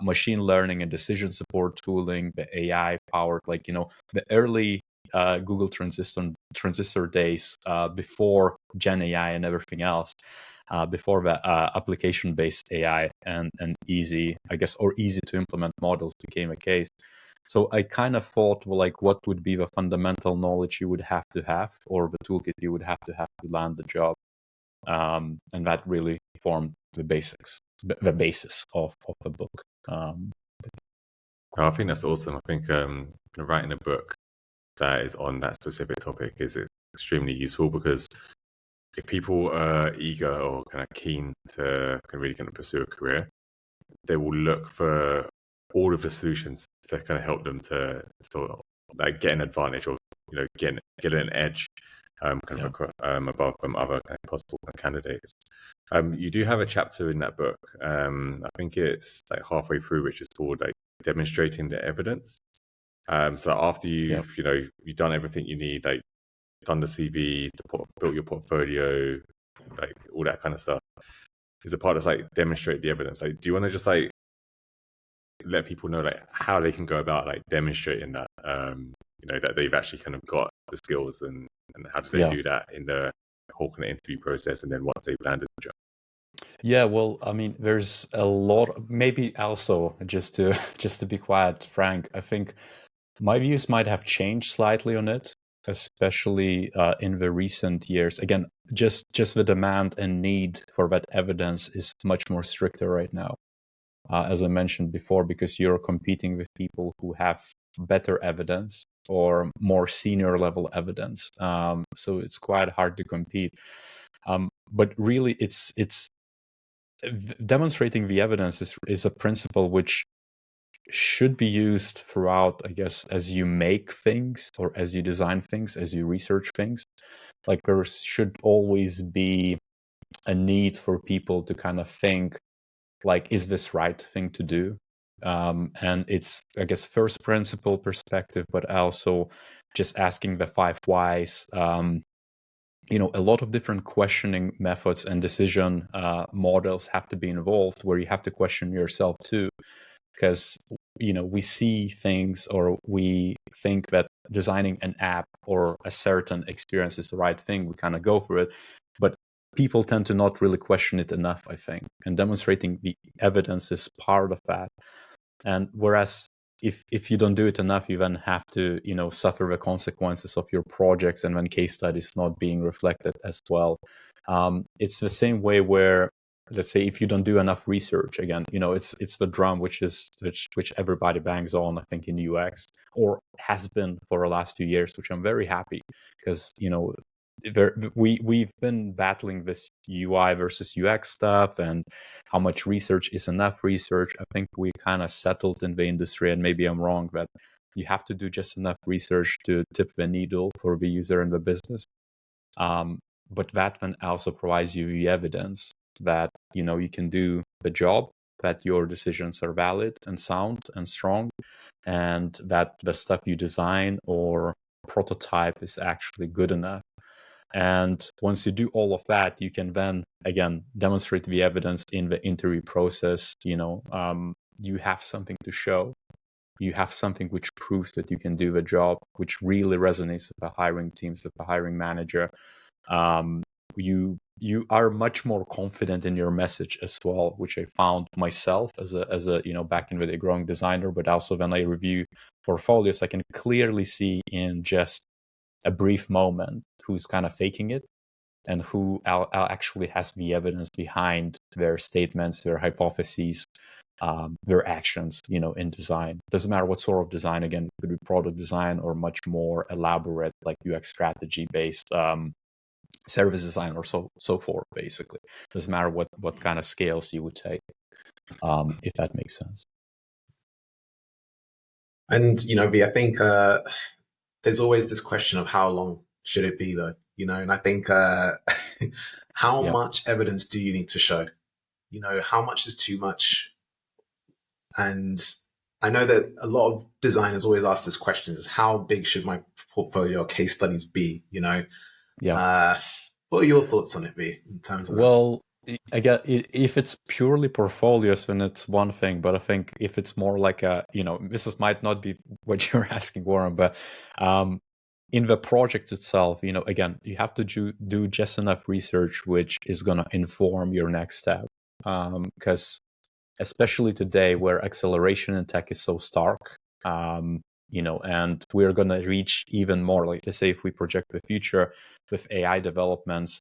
machine learning and decision support tooling, the AI powered, the early Google transistor days, before Gen AI and everything else, before the application-based AI and easy, I guess, or easy to implement models became a case. So I kind of thought, well, what would be the fundamental knowledge you would have to have, or the toolkit you would have to land the job, and that really formed the basis of the book. I think that's awesome. I think writing a book that is on that specific topic is extremely useful, because if people are eager or kind of keen to really kind of pursue a career, they will look for all of the solutions to kind of help them to sort of get an advantage, or get an edge above other kind of possible after you do have a chapter in that book. I think it's halfway through, which is called demonstrating the evidence. So after you've you've done everything you need, done the CV, built your portfolio, all that kind of stuff, is a part that's demonstrate the evidence. Do you want to just let people know how they can go about demonstrating that that they've actually kind of got the skills, and how do they do that in the whole kind of interview process, and then once they've landed the job? Yeah, well, I mean, there's a lot. Maybe also just to be quiet, Frank, I think my views might have changed slightly on it, especially in the recent years. Again, just the demand and need for that evidence is much more stricter right now. As I mentioned before, because you're competing with people who have better evidence or more senior level evidence. So it's quite hard to compete. But really, it's demonstrating the evidence is a principle which should be throughout, I guess, as you make things or as you design things, as you research things. There should always be a need for people to kind of think, is this right thing to do? And it's, I guess, first principle perspective, but also just asking the 5 whys. A lot of different questioning methods and decision models have to be involved, where you have to question yourself too, because we see things, or we think that designing an app or a certain experience is the right thing. We kind of go for it, but people tend to not really question it enough, I think, and demonstrating the evidence is part of that. And whereas if you don't do it enough, you then have to, suffer the consequences of your projects and then case studies not being reflected as well. It's the same way where, let's say, if you don't do enough research, again, it's the drum which everybody bangs on, I think, in UX, or has been for the last few years, which I'm very happy, because we've been battling this UI versus UX stuff and how much research is enough research. I think we kind of settled in the industry, and maybe I'm wrong, but you have to do just enough research to tip the needle for the user and the business. But that then also provides you the evidence that you can do the job, that your decisions are valid and sound and strong, and that the stuff you design or prototype is actually good enough. And once you do all of that, you can then again demonstrate the evidence in the interview process. You have something to show. You have something which proves that you can do the job, which really resonates with the hiring teams, with the hiring manager. You are much more confident in your message as well, which I found myself as a back in the day growing designer, but also when I review portfolios, I can clearly see in just a brief moment who's kind of faking it and who actually has the evidence behind their statements, their hypotheses, their actions, in design. Doesn't matter what sort of design, again, it could be product design or much more elaborate, like UX strategy based service design or so forth, basically. Doesn't matter what kind of scales you would take, if that makes sense. And, V, I think there's always this question of how long should it be, though, and I think how much evidence do you need to show? How much is too much? And I know that a lot of designers always ask this question: is how big should my portfolio or case studies be? What are your thoughts on it, V, in terms of that? Again, if it's purely portfolios, then it's one thing. But I think if it's more like might not be what you're asking, Warren, but in the project itself, again, you have to do just enough research, which is going to inform your next step. Because especially today, where acceleration in tech is so stark, and we're going to reach even more. Like, let's say, if we project the future with AI developments,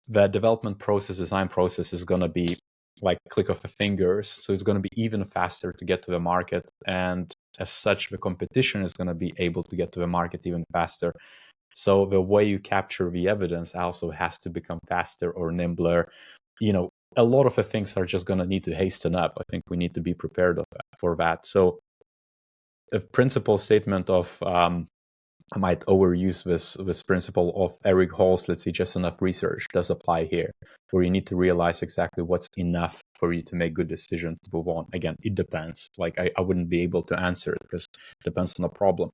the development process, design process is going to be like click of the fingers. So it's going to be even faster to get to the market. And as such, the competition is going to be able to get to the market even faster. So the way you capture the evidence also has to become faster or nimbler. A lot of the things are just going to need to hasten up. I think we need to be prepared for that. So the principal statement of, I might overuse this principle of Eric Hall's, let's say, just enough research does apply here, where you need to realize exactly what's enough for you to make good decisions to move on. Again, it depends. Like, I wouldn't be able to answer it because it depends on the problem.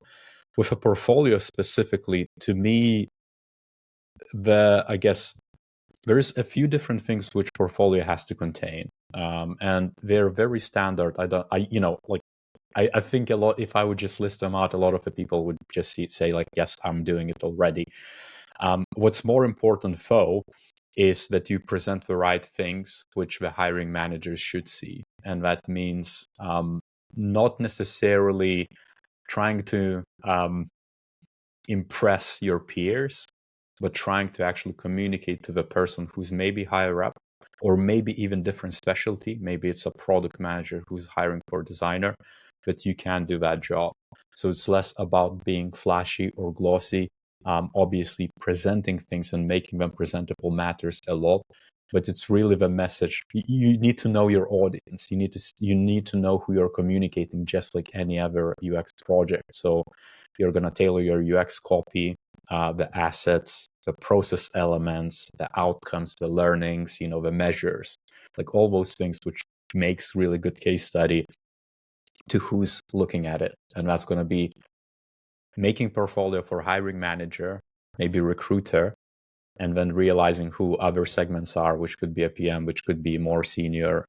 With a portfolio specifically, to me, I guess there's a few different things which portfolio has to contain, and they're very standard. I think a lot, if I would just list them out, a lot of the people would just say like, yes, I'm doing it already. What's more important, though, is that you present the right things which the hiring managers should see. And that means not necessarily trying to impress your peers, but trying to actually communicate to the person who's maybe higher up, or maybe even different specialty. Maybe it's a product manager who's hiring for a designer, that you can do that job. So it's less about being flashy or glossy. Obviously, presenting things and making them presentable matters a lot, but it's really the message. You need to know your audience. You need to know who you're communicating, just like any other UX project. So you're going to tailor your UX copy, the assets, the process elements, the outcomes, the learnings, the measures, like all those things, which makes really good case study to who's looking at it. And that's going to be making portfolio for hiring manager, maybe recruiter, and then realizing who other segments are, which could be a PM, which could be more senior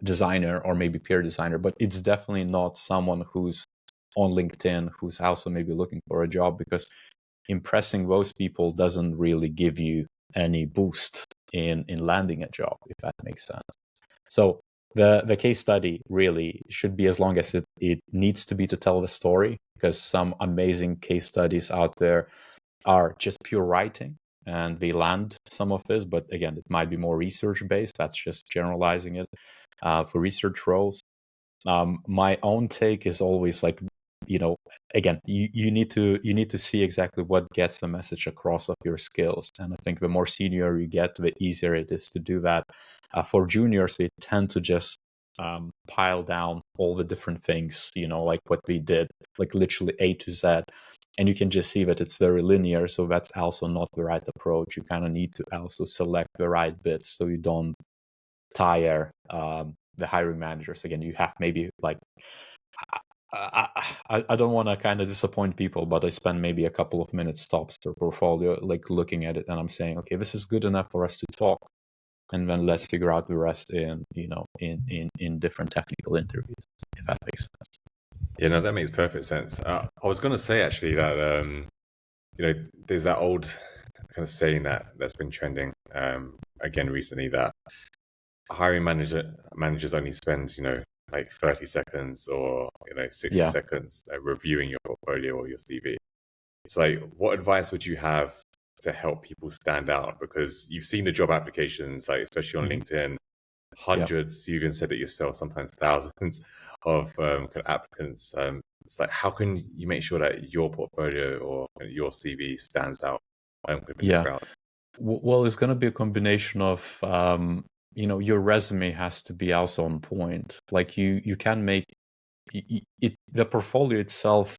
designer, or maybe peer designer. But it's definitely not someone who's on LinkedIn, who's also maybe looking for a job, because impressing those people doesn't really give you any boost in landing a job, if that makes sense. So the case study really should be as long as it needs to be to tell the story, because some amazing case studies out there are just pure writing and they land some of this, but again, it might be more research based. That's just generalizing it for research roles. My own take is always like, again, you need to see exactly what gets the message across of your skills. And I think the more senior you get, the easier it is to do that. For juniors, they tend to just pile down all the different things, like what we did, like literally A to Z. And you can just see that it's very linear. So that's also not the right approach. You kind of need to also select the right bits so you don't tire the hiring managers. Again, you have maybe like, I don't want to kind of disappoint people, but I spend maybe a couple of minutes tops per portfolio, like looking at it, and I'm saying, okay, this is good enough for us to talk, and then let's figure out the rest in different technical interviews, if that makes sense. Yeah, no, that makes perfect sense. I was going to say actually that there's that old kind of saying that's been trending again recently, that hiring managers only spend like 30 seconds or 60 Yeah. seconds reviewing your portfolio or your CV. It's like, what advice would you have to help people stand out? Because you've seen the job applications, like especially on LinkedIn, hundreds, you even said it yourself, sometimes thousands of kind of applicants. It's like, how can you make sure that your portfolio or your CV stands out within the crowd? Well, it's going to be a combination of your resume has to be also on point. Like you can make it the portfolio itself.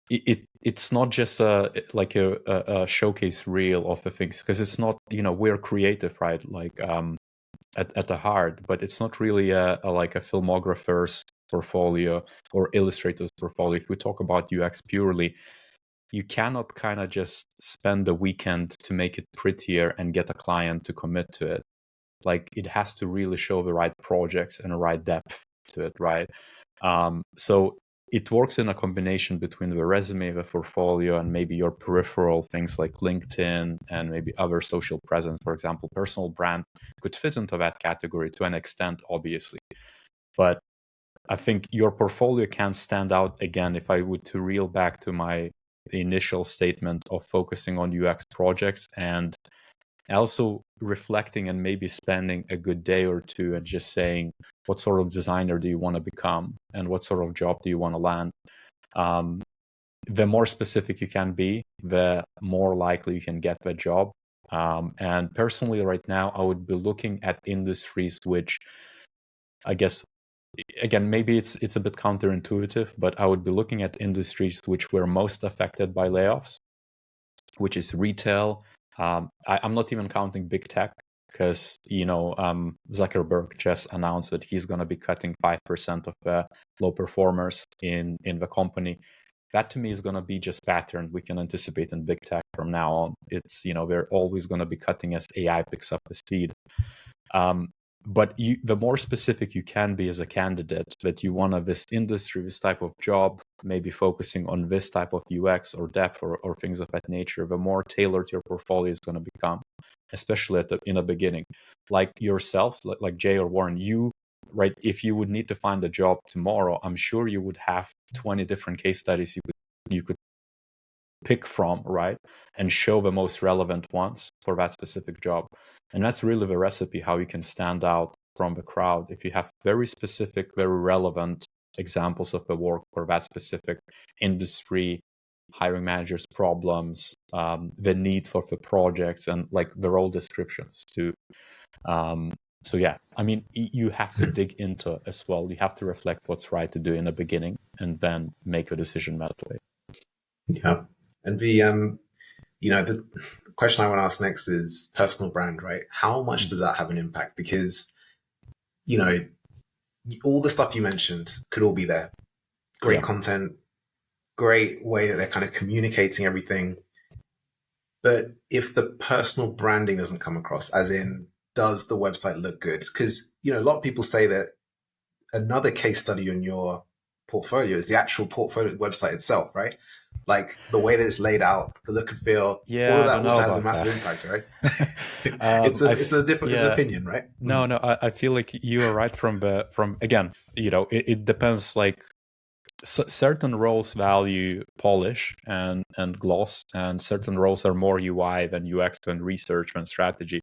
It's not just a showcase reel of the things, because it's not, we're creative, right? Like at the heart, but it's not really like a filmographer's portfolio or illustrator's portfolio. If we talk about UX purely, you cannot kind of just spend the weekend to make it prettier and get a client to commit to it. Like, it has to really show the right projects and the right depth to it, right? So it works in a combination between the resume, the portfolio, and maybe your peripheral things like LinkedIn and maybe other social presence. For example, personal brand could fit into that category to an extent, obviously. But I think your portfolio can stand out, again, if I would to reel back to my initial statement of focusing on UX projects, and also reflecting and maybe spending a good day or two and just saying, what sort of designer do you want to become and what sort of job do you want to land? The more specific you can be, the more likely you can get the job. And personally, right now, I would be looking at industries which, I guess, again, maybe it's a bit counterintuitive, but I would be looking at industries which were most affected by layoffs, which is retail. I'm not even counting big tech, because Zuckerberg just announced that he's going to be cutting 5% of the low performers in the company. That to me is going to be just pattern we can anticipate in big tech from now on. It's they're always going to be cutting as AI picks up the speed. But the more specific you can be as a candidate, that you want this industry, this type of job, maybe focusing on this type of UX or depth or things of that nature, the more tailored your portfolio is going to become, especially in the beginning. Like yourselves, like Jay or Warren, right? If you would need to find a job tomorrow, I'm sure you would have 20 different case studies you could pick from, right? And show the most relevant ones for that specific job. And that's really the recipe how you can stand out from the crowd. If you have very specific, very relevant examples of the work for that specific industry, hiring managers' problems, the need for the projects, and like the role descriptions too. So yeah, I mean, you have to dig into as well. You have to reflect what's right to do in the beginning and then make a decision that way. Yeah. And the question I want to ask next is personal brand, right? How much does that have an impact? Because, all the stuff you mentioned could all be there. Great content, great way that they're kind of communicating everything. But if the personal branding doesn't come across, as in, does the website look good? Because, a lot of people say that another case study on your portfolio is the actual portfolio website itself, right? Like the way that it's laid out, the look and feel, all Yeah, of I that don't know also has a about massive that. impact, right? I It's an yeah, opinion, right? no, no, I feel like you are right from again, it depends. Like certain roles value polish and gloss, and certain roles are more UI than UX and research and strategy.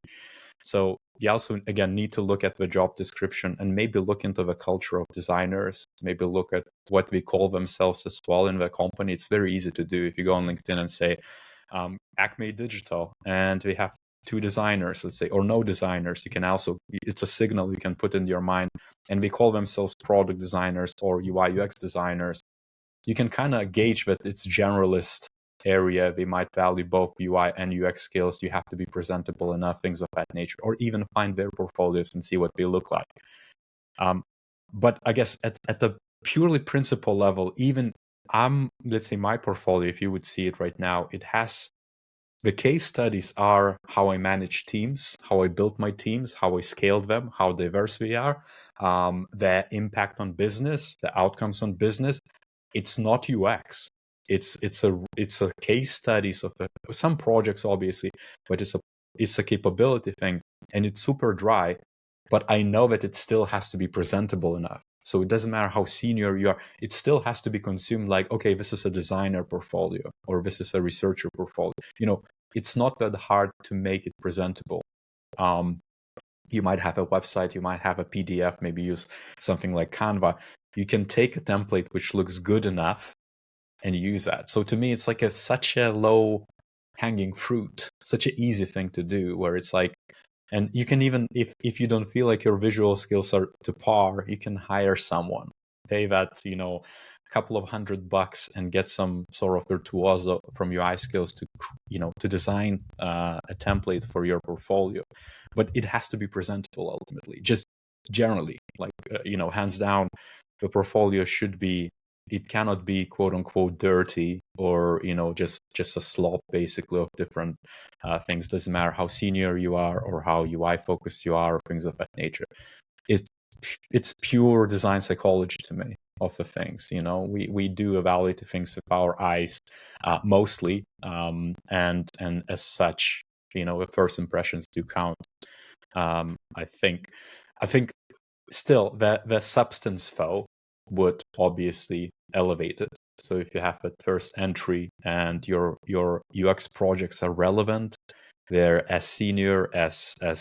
So you also again need to look at the job description and maybe look into the culture of designers, maybe look at what they call themselves as well in the company. It's very easy to do if you go on LinkedIn and say Acme Digital, and we have two designers, let's say, or no designers. You can also, it's a signal you can put in your mind, and we call themselves product designers or UI UX designers. You can kind of gauge that it's generalist area. They might value both UI and UX skills. You have to be presentable enough, things of that nature, or even find their portfolios and see what they look like. But I guess at the purely principle level, even let's say my portfolio, if you would see it right now, it has the case studies are how I manage teams, how I built my teams, how I scaled them, how diverse we are, the impact on business, the outcomes on business. It's not UX. It's a case studies of some projects, obviously, but it's a capability thing, and it's super dry. But I know that it still has to be presentable enough. So it doesn't matter how senior you are, it still has to be consumed like, okay, this is a designer portfolio or this is a researcher portfolio. It's not that hard to make it presentable. You might have a website, you might have a PDF, maybe use something like Canva. You can take a template which looks good enough and use that. So to me, it's like such a low hanging fruit, such an easy thing to do, where it's like, and you can even, if you don't feel like your visual skills are to par, you can hire someone, pay that, a couple of $100 and get some sort of virtuoso from UI skills to design a template for your portfolio. But it has to be presentable ultimately, just generally, like, hands down, the portfolio should be, it cannot be quote unquote dirty or just a slop basically of different things. Doesn't matter how senior you are or how UI focused you are or things of that nature. It's pure design psychology to me of the things. We do evaluate the things with our eyes mostly, and as such, the first impressions do count. I think still that the substance though would obviously elevate it. So if you have that first entry and your UX projects are relevant, they're as senior as a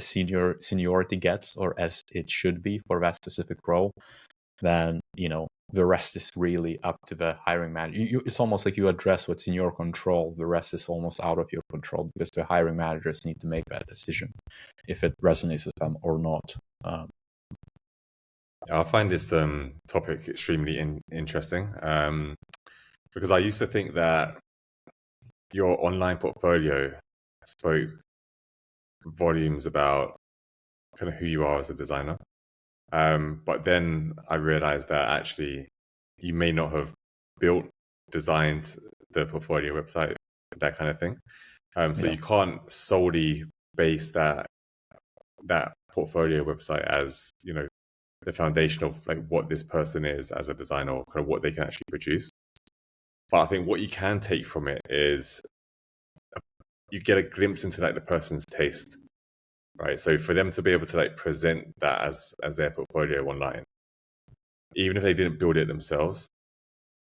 seniority gets, or as it should be for that specific role, then the rest is really up to the hiring manager. It's almost like you address what's in your control. The rest is almost out of your control because the hiring managers need to make that decision if it resonates with them or not. I find this topic extremely interesting, because I used to think that your online portfolio spoke volumes about kind of who you are as a designer. But then I realized that actually you may not have designed the portfolio website, that kind of thing. So Yeah. you can't solely base that portfolio website as the foundation of like what this person is as a designer, or kind of what they can actually produce. But I think what you can take from it is you get a glimpse into like the person's taste, right? So for them to be able to like present that as their portfolio online, even if they didn't build it themselves,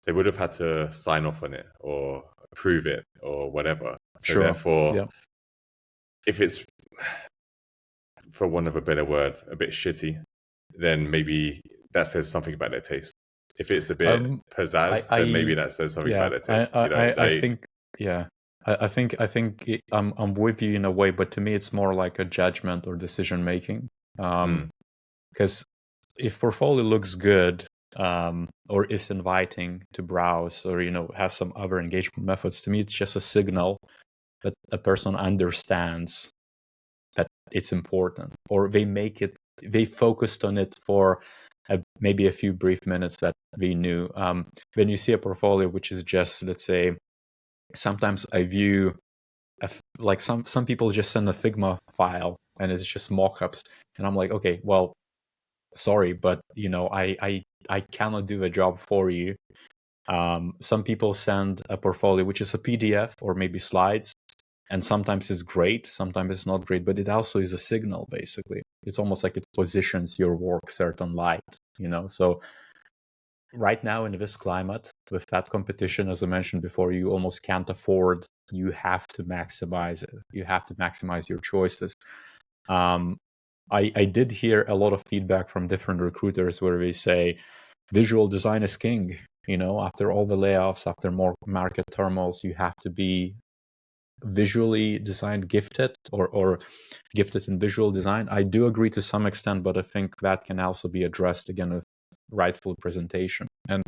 they would have had to sign off on it or approve it or whatever. So Sure. therefore, Yeah. if it's, for want of a better word, a bit shitty, then maybe that says something about their taste. If it's a bit pizzazz, then maybe that says something about their taste. I think, yeah, I think I'm with you in a way, but to me it's more like a judgment or decision making. Because if portfolio looks good, or is inviting to browse, or has some other engagement methods, to me it's just a signal that a person understands that it's important, or they focused on it for maybe a few brief minutes that they knew. When you see a portfolio which is just, let's say, sometimes I view like some people just send a Figma file and it's just mockups, and I'm like, okay, well, sorry, but I cannot do the job for you. Some people send a portfolio which is a PDF or maybe slides, and sometimes it's great, sometimes it's not great, but it also is a signal. Basically, it's almost like it positions your work certain light, so right now in this climate with that competition, as I mentioned before, you almost can't afford. You have to maximize it. You have to maximize your choices. I did hear a lot of feedback from different recruiters where they say visual design is king. After all the layoffs, after more market turmoils, you have to be visually designed gifted, or gifted in visual design. I do agree to some extent, but I think that can also be addressed again with rightful presentation. And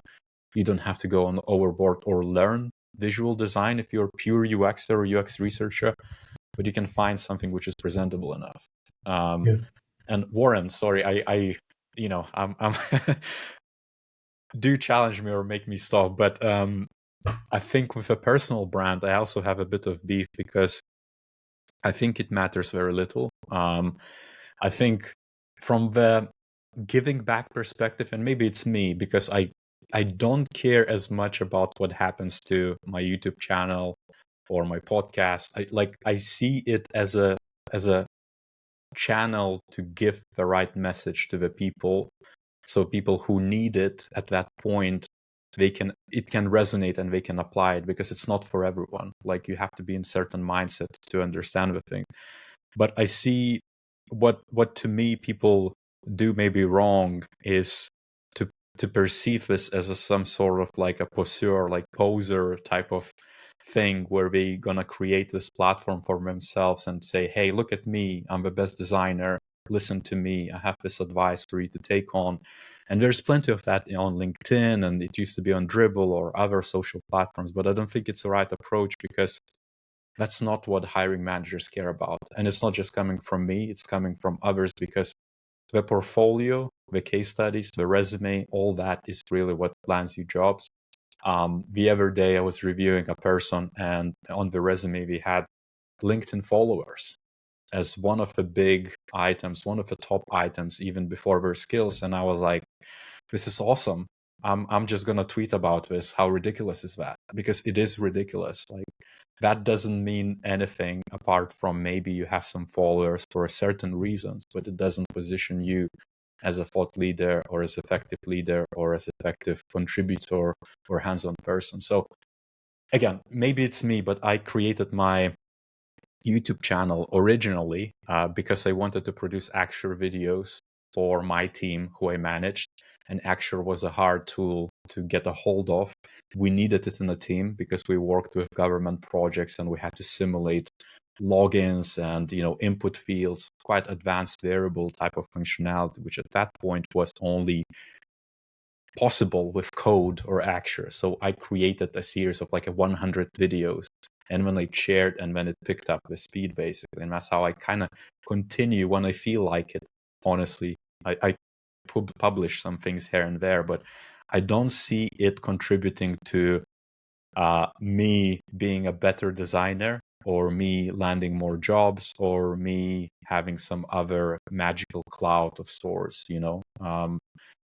you don't have to go on overboard or learn visual design if you're pure UX or UX researcher, but you can find something which is presentable enough. Yeah. And Warren, sorry, I'm do challenge me or make me stop, but I think with a personal brand, I also have a bit of beef because I think it matters very little. I think from the giving back perspective, and maybe it's me because I don't care as much about what happens to my YouTube channel or my podcast. I see it as a channel to give the right message to the people, so people who need it at that point, it can resonate and they can apply it, because it's not for everyone. Like, you have to be in certain mindset to understand the thing. But I see what to me people do maybe wrong is to perceive this as some sort of like a poseur, like poser type of thing, where they gonna create this platform for themselves and say, hey, look at me, I'm the best designer, listen to me, I have this advice for you to take on. And there's plenty of that on LinkedIn, and it used to be on Dribble or other social platforms, but I don't think it's the right approach, because that's not what hiring managers care about. And it's not just coming from me, it's coming from others, because the portfolio, the case studies, the resume, all that is really what lands you jobs. The other day I was reviewing a person, and on the resume we had LinkedIn followers as one of the big items, one of the top items, even before their skills. And I was like, this is awesome. I'm just gonna tweet about this. How ridiculous is that? Because it is ridiculous. Like, that doesn't mean anything apart from maybe you have some followers for certain reasons, but it doesn't position you as a thought leader or as effective leader or as effective contributor or hands-on person. So again, maybe it's me, but I created my YouTube channel originally because I wanted to produce Axure videos for my team who I managed. And Axure was a hard tool to get a hold of. We needed it in a team because we worked with government projects and we had to simulate logins and input fields, quite advanced variable type of functionality, which at that point was only possible with code or Axure. So I created a series of like 100 videos, and when I shared, and when it picked up the speed, basically. And that's how I kind of continue when I feel like it. Honestly, I publish some things here and there, but I don't see it contributing to me being a better designer, or me landing more jobs, or me having some other magical cloud of stores,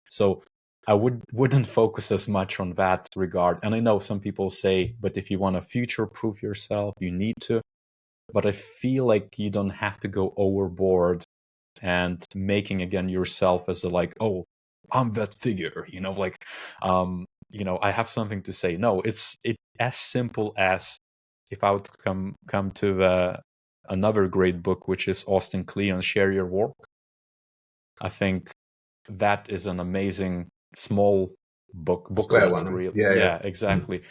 So I wouldn't focus as much on that regard. And I know some people say, but if you want to future-proof yourself, you need to. But I feel like you don't have to go overboard and making again yourself as a like, oh, I'm that figure, I have something to say. No, it's as simple as, if I would come to another great book, which is Austin Kleon's Share Your Work. I think that is an amazing small Square booklet. one, right? Real, Yeah, yeah, yeah. exactly.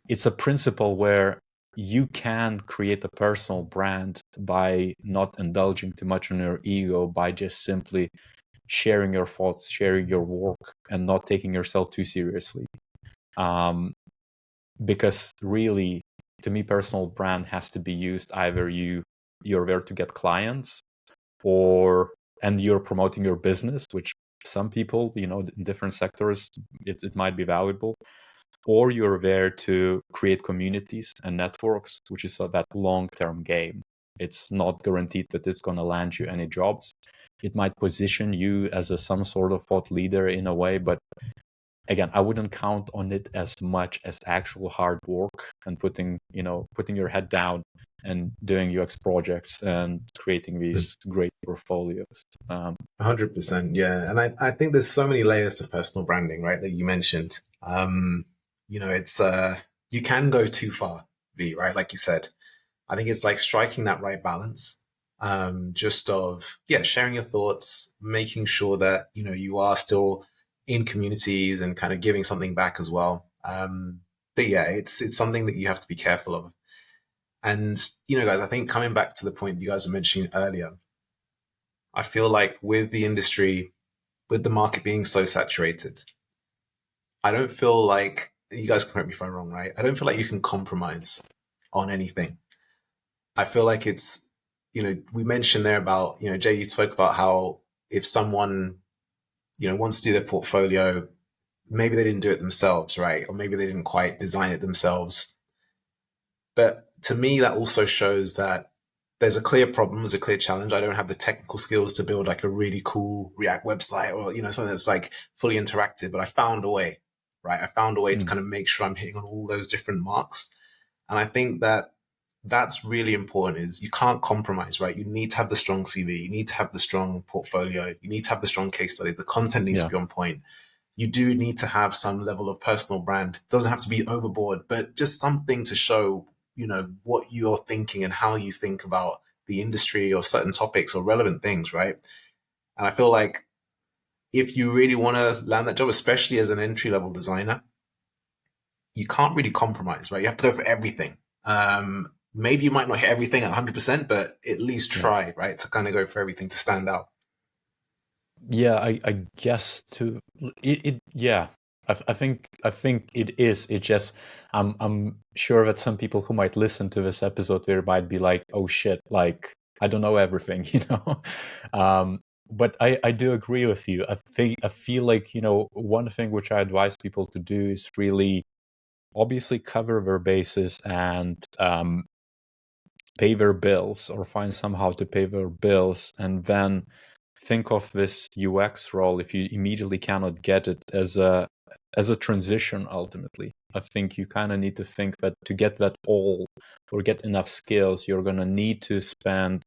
It's a principle where you can create a personal brand by not indulging too much on your ego, by just simply sharing your thoughts, sharing your work, and not taking yourself too seriously. Because really, to me, personal brand has to be used either you're there to get clients, and you're promoting your business, which some people, in different sectors, it might be valuable, or you're there to create communities and networks, which is that long-term game. It's not guaranteed that it's going to land you any jobs. It might position you as some sort of thought leader in a way, but again, I wouldn't count on it as much as actual hard work and putting your head down and doing UX projects and creating these great portfolios. 100%, yeah. And I think there's so many layers to personal branding, right, that you mentioned. It's you can go too far, V, right? Like you said. I think it's like striking that right balance, just of, yeah, sharing your thoughts, making sure that, you are still in communities and kind of giving something back as well. But yeah, it's something that you have to be careful of. And, guys, I think coming back to the point you guys were mentioning earlier, I feel like with the industry, with the market being so saturated, I don't feel like, you guys can correct me if I'm wrong, right? I don't feel like you can compromise on anything. I feel like it's, we mentioned there about, Jay, you spoke about how if someone, wants to do their portfolio, maybe they didn't do it themselves, right? Or maybe they didn't quite design it themselves. But to me, that also shows that there's a clear problem, there's a clear challenge. I don't have the technical skills to build like a really cool React website or, something that's like fully interactive, but I found a way, right? I found a way to kind of make sure I'm hitting on all those different marks. And I think that that's really important, is you can't compromise, right? You need to have the strong CV. You need to have the strong portfolio. You need to have the strong case study. The content needs to be on point. You do need to have some level of personal brand. It doesn't have to be overboard, but just something to show, what you're thinking and how you think about the industry or certain topics or relevant things, right? And I feel like if you really want to land that job, especially as an entry-level designer, you can't really compromise, right? You have to go for everything. Maybe you might not hit everything at 100%, but at least try, right? To kind of go for everything to stand out. Yeah, I guess I think it is. It just I'm sure that some people who might listen to this episode there might be like, oh shit, like I don't know everything, But I do agree with you. I feel like, one thing which I advise people to do is really obviously cover their bases and pay their bills, or find somehow to pay their bills, and then think of this UX role, if you immediately cannot get it, as a transition. Ultimately, I think you kind of need to think that to get that all, or get enough skills, you're going to need to spend,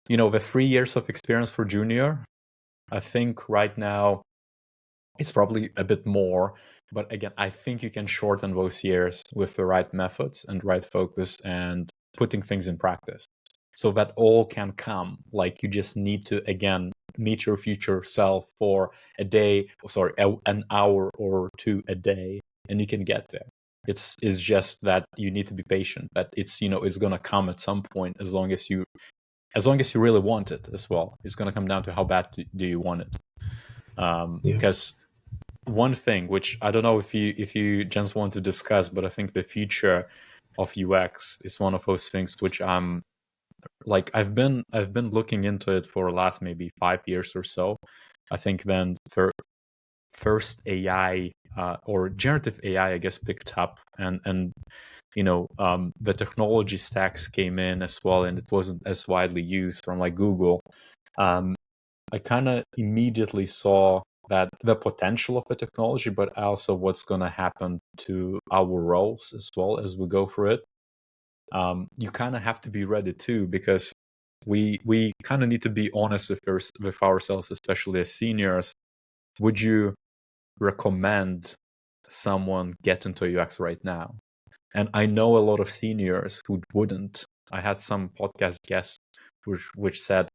the 3 years of experience for junior. I think right now it's probably a bit more, but again, I think you can shorten those years with the right methods and right focus and putting things in practice, so that all can come. Like, you just need to, again, meet your future self for an hour or two a day, and you can get there. It's just that you need to be patient, that it's going to come at some point, as long as you really want it as well. It's going to come down to how bad do you want it. Because one thing which I don't know if you gents want to discuss, but I think the future of UX is one of those things which I'm like, I've been looking into it for the last maybe 5 years or so. I think then first AI or generative AI, I guess, picked up, and the technology stacks came in as well, and it wasn't as widely used from like Google. I kind of immediately saw that the potential of the technology, but also what's going to happen to our roles as well as we go through it. You kind of have to be ready too, because we kind of need to be honest with ourselves, especially as seniors. Would you recommend someone get into UX right now? And I know a lot of seniors who wouldn't. I had some podcast guests which said,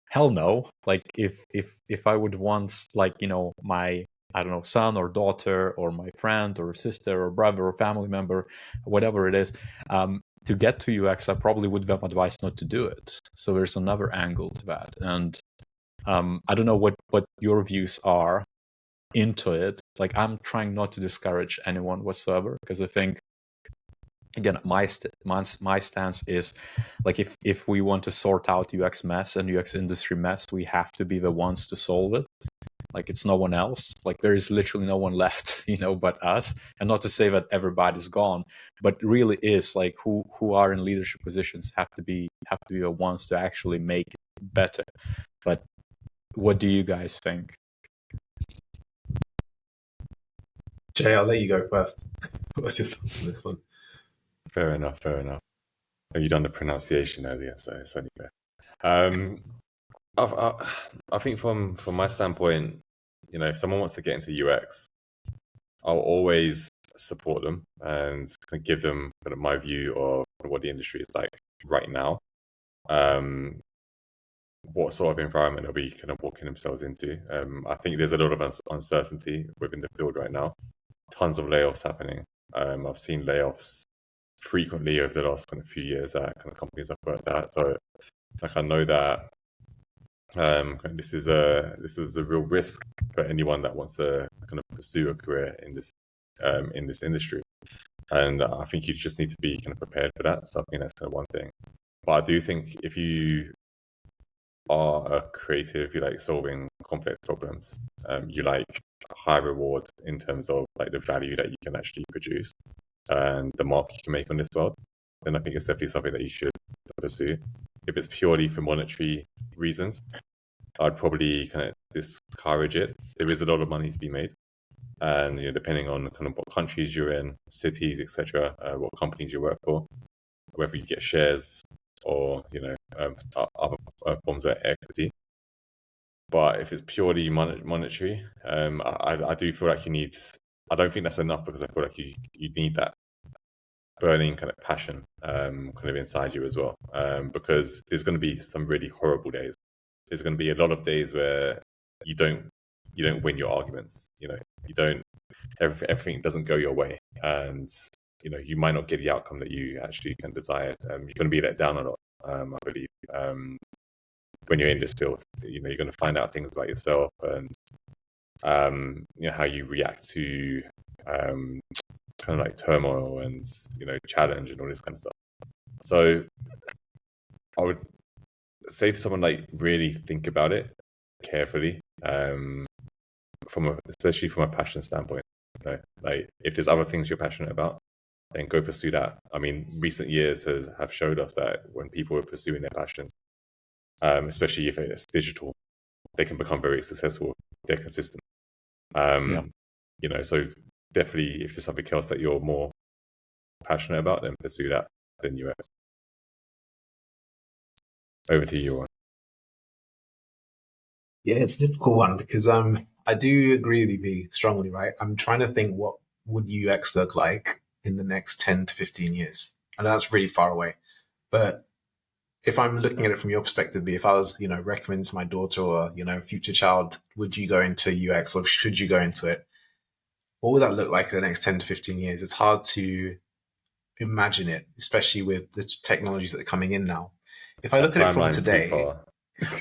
hell no. Like, if I would want, like, my, I don't know, son or daughter or my friend or sister or brother or family member, whatever it is, to get to UX, I probably would have advised not to do it. So there's another angle to that. And I don't know what your views are into it. Like, I'm trying not to discourage anyone whatsoever, because I think, again, my stance is, like, if we want to sort out UX mess and UX industry mess, we have to be the ones to solve it. like it's no one else. Like there is literally no one left, but us. And not to say that everybody's gone, but really is like who are in leadership positions have to be the ones to actually make it better. But what do you guys think? Jay, I'll let you go first. What's your thoughts on this one? Fair enough. Have you done the pronunciation earlier? So it's only fair. I think from my standpoint, if someone wants to get into UX, I'll always support them and kind of give them kind of my view of what the industry is like right now. What sort of environment they'll be kind of walking themselves into. I think there's a lot of uncertainty within the field right now. Tons of layoffs happening. I've seen layoffs frequently over the last kind of few years at kind of companies I've worked at. So like I know that this is a real risk for anyone that wants to kind of pursue a career in this industry. And I think you just need to be kind of prepared for that. So I think that's kind of one thing. But I do think if you are a creative, you like solving complex problems, you like high reward in terms of like the value that you can actually produce and the mark you can make on this world, then I think it's definitely something that you should pursue. If it's purely for monetary reasons, I'd probably kind of discourage it. There is a lot of money to be made, and depending on kind of what countries you're in, cities, etc., what companies you work for, whether you get shares or other forms of equity. But if it's purely monetary, I do feel like you need. I don't think that's enough because I feel like you need that burning kind of passion kind of inside you as well, because there's going to be some really horrible days. There's going to be a lot of days where you don't win your arguments. You don't. Everything doesn't go your way, and you might not get the outcome that you actually can desire. You're going to be let down a lot, I believe. When you're in this field, you're going to find out things about yourself and how you react to kind of like turmoil and challenge and all this kind of stuff. So I would say to someone, like, really think about it carefully, especially from a passion standpoint. Like if there's other things you're passionate about, then go pursue that. I mean, recent years have showed us that when people are pursuing their passions, especially if it's digital, they can become very successful. They're consistent. So definitely, if there's something else that you're more passionate about, then pursue that. Then UX. Over to you, Ron. Yeah, it's a difficult one because I do agree with you, B, strongly, right? I'm trying to think what would UX look like in the next 10 to 15 years. And that's really far away. But if I'm looking at it from your perspective, B, if I was, recommending to my daughter or, future child, would you go into UX or should you go into it? What would that look like in the next 10 to 15 years? It's hard to imagine it, especially with the technologies that are coming in now. If I look at it from today,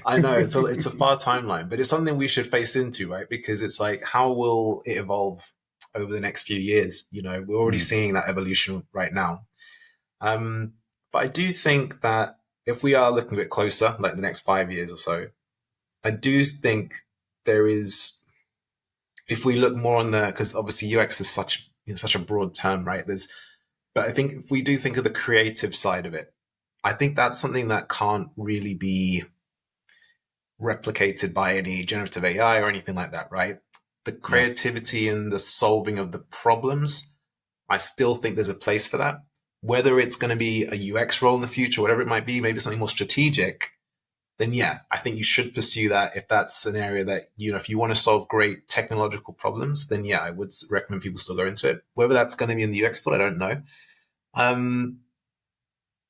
I know it's a far timeline, but it's something we should face into, right? Because it's like, how will it evolve over the next few years? We're already seeing that evolution right now. But I do think that if we are looking a bit closer, like the next 5 years or so, I do think there is, if we look more on because obviously UX is such a broad term, right? But I think if we do think of the creative side of it, I think that's something that can't really be replicated by any generative AI or anything like that, right? The creativity and the solving of the problems, I still think there's a place for that. Whether it's going to be a UX role in the future, whatever it might be, maybe something more strategic, then yeah, I think you should pursue that if that's an area that, if you want to solve great technological problems, then yeah, I would recommend people still go into it. Whether that's going to be in the UX field, I don't know.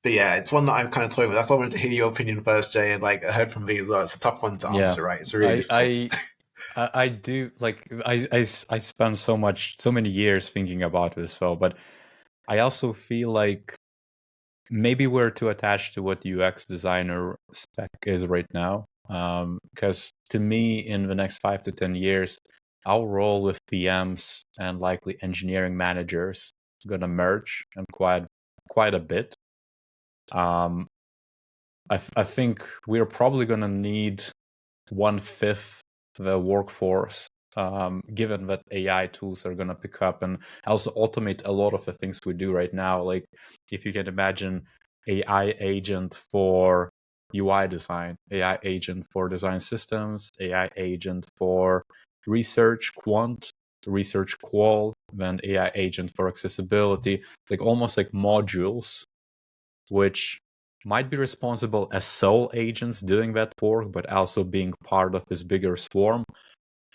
But yeah, it's one that I'm kind of toying with. That's why I wanted to hear your opinion first, Jay, and like I heard from me as well. It's a tough one to answer, right? It's really I do like I spent so many years thinking about this, though, but I also feel like maybe we're too attached to what the UX designer spec is right now. Because to me, in the next 5 to 10 years, our role with PMs and likely engineering managers is going to merge and quite a bit. I think we're probably going to need 1/5 the workforce, given that AI tools are going to pick up and also automate a lot of the things we do right now. Like if you can imagine AI agent for UI design, AI agent for design systems, AI agent for research quant, research qual, then AI agent for accessibility, like almost like modules, which might be responsible as sole agents doing that work, but also being part of this bigger swarm.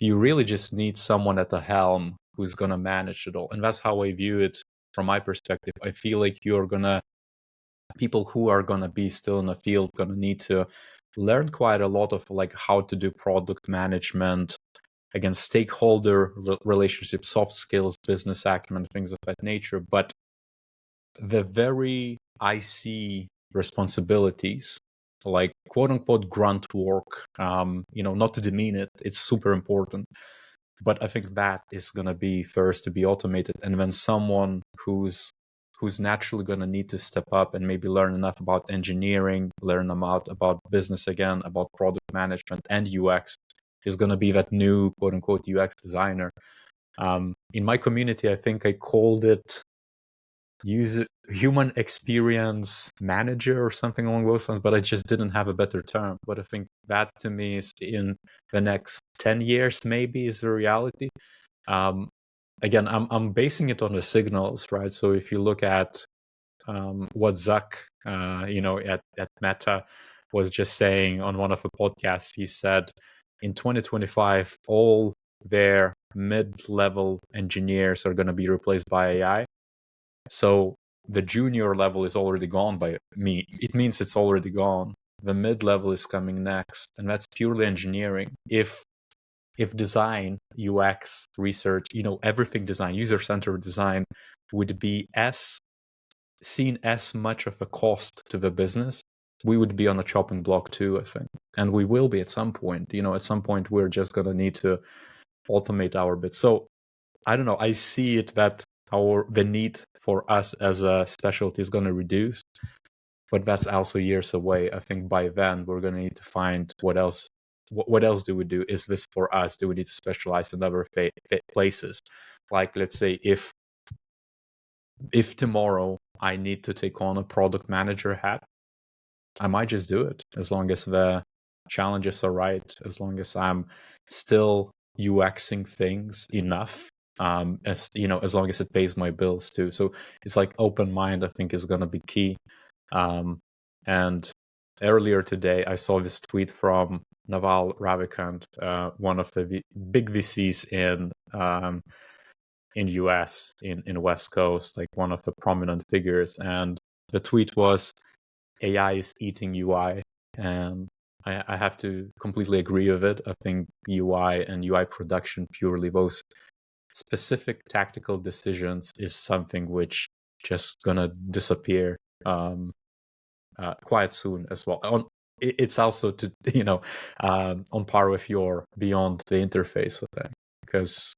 You really just need someone at the helm who's going to manage it all. And that's how I view it from my perspective. I feel like people who are going to be still in the field going to need to learn quite a lot of like how to do product management, again, stakeholder relationships, soft skills, business acumen, things of that nature. But the very IC responsibilities, like quote unquote grunt work, not to demean it, it's super important. But I think that is going to be first to be automated. And then someone who's naturally going to need to step up and maybe learn enough about engineering, learn about business again, about product management and UX is going to be that new quote unquote UX designer. In my community, I think I called it human experience manager or something along those lines, but I just didn't have a better term. But I think that to me is in the next 10 years maybe is the reality. Again, I'm basing it on the signals, right? So if you look at what Zuck, at Meta was just saying on one of the podcasts, he said in 2025, all their mid-level engineers are going to be replaced by AI. So the junior level is already gone by me. It means it's already gone. The mid-level is coming next, and that's purely engineering. If design, UX, research, everything design, user-centered design would be seen as much of a cost to the business, we would be on a chopping block too, I think. And we will be at some point. At some point, we're just going to need to automate our bit. So I don't know. I see it that the need for us as a specialty is going to reduce, but that's also years away. I think by then we're going to need to find what else. What else do we do? Is this for us? Do we need to specialize in other places? Like, let's say if tomorrow I need to take on a product manager hat, I might just do it as long as the challenges are right, as long as I'm still UXing things enough, as long as it pays my bills too. So it's like open mind, I think, is going to be key. And earlier today, I saw this tweet from Naval Ravikant, one of the big VCs in US, in West Coast, like one of the prominent figures. And the tweet was, AI is eating UI. And I have to completely agree with it. I think UI and UI production, purely those specific tactical decisions, is something which just gonna disappear quite soon as well. It's also to on par with your beyond the interface thing, because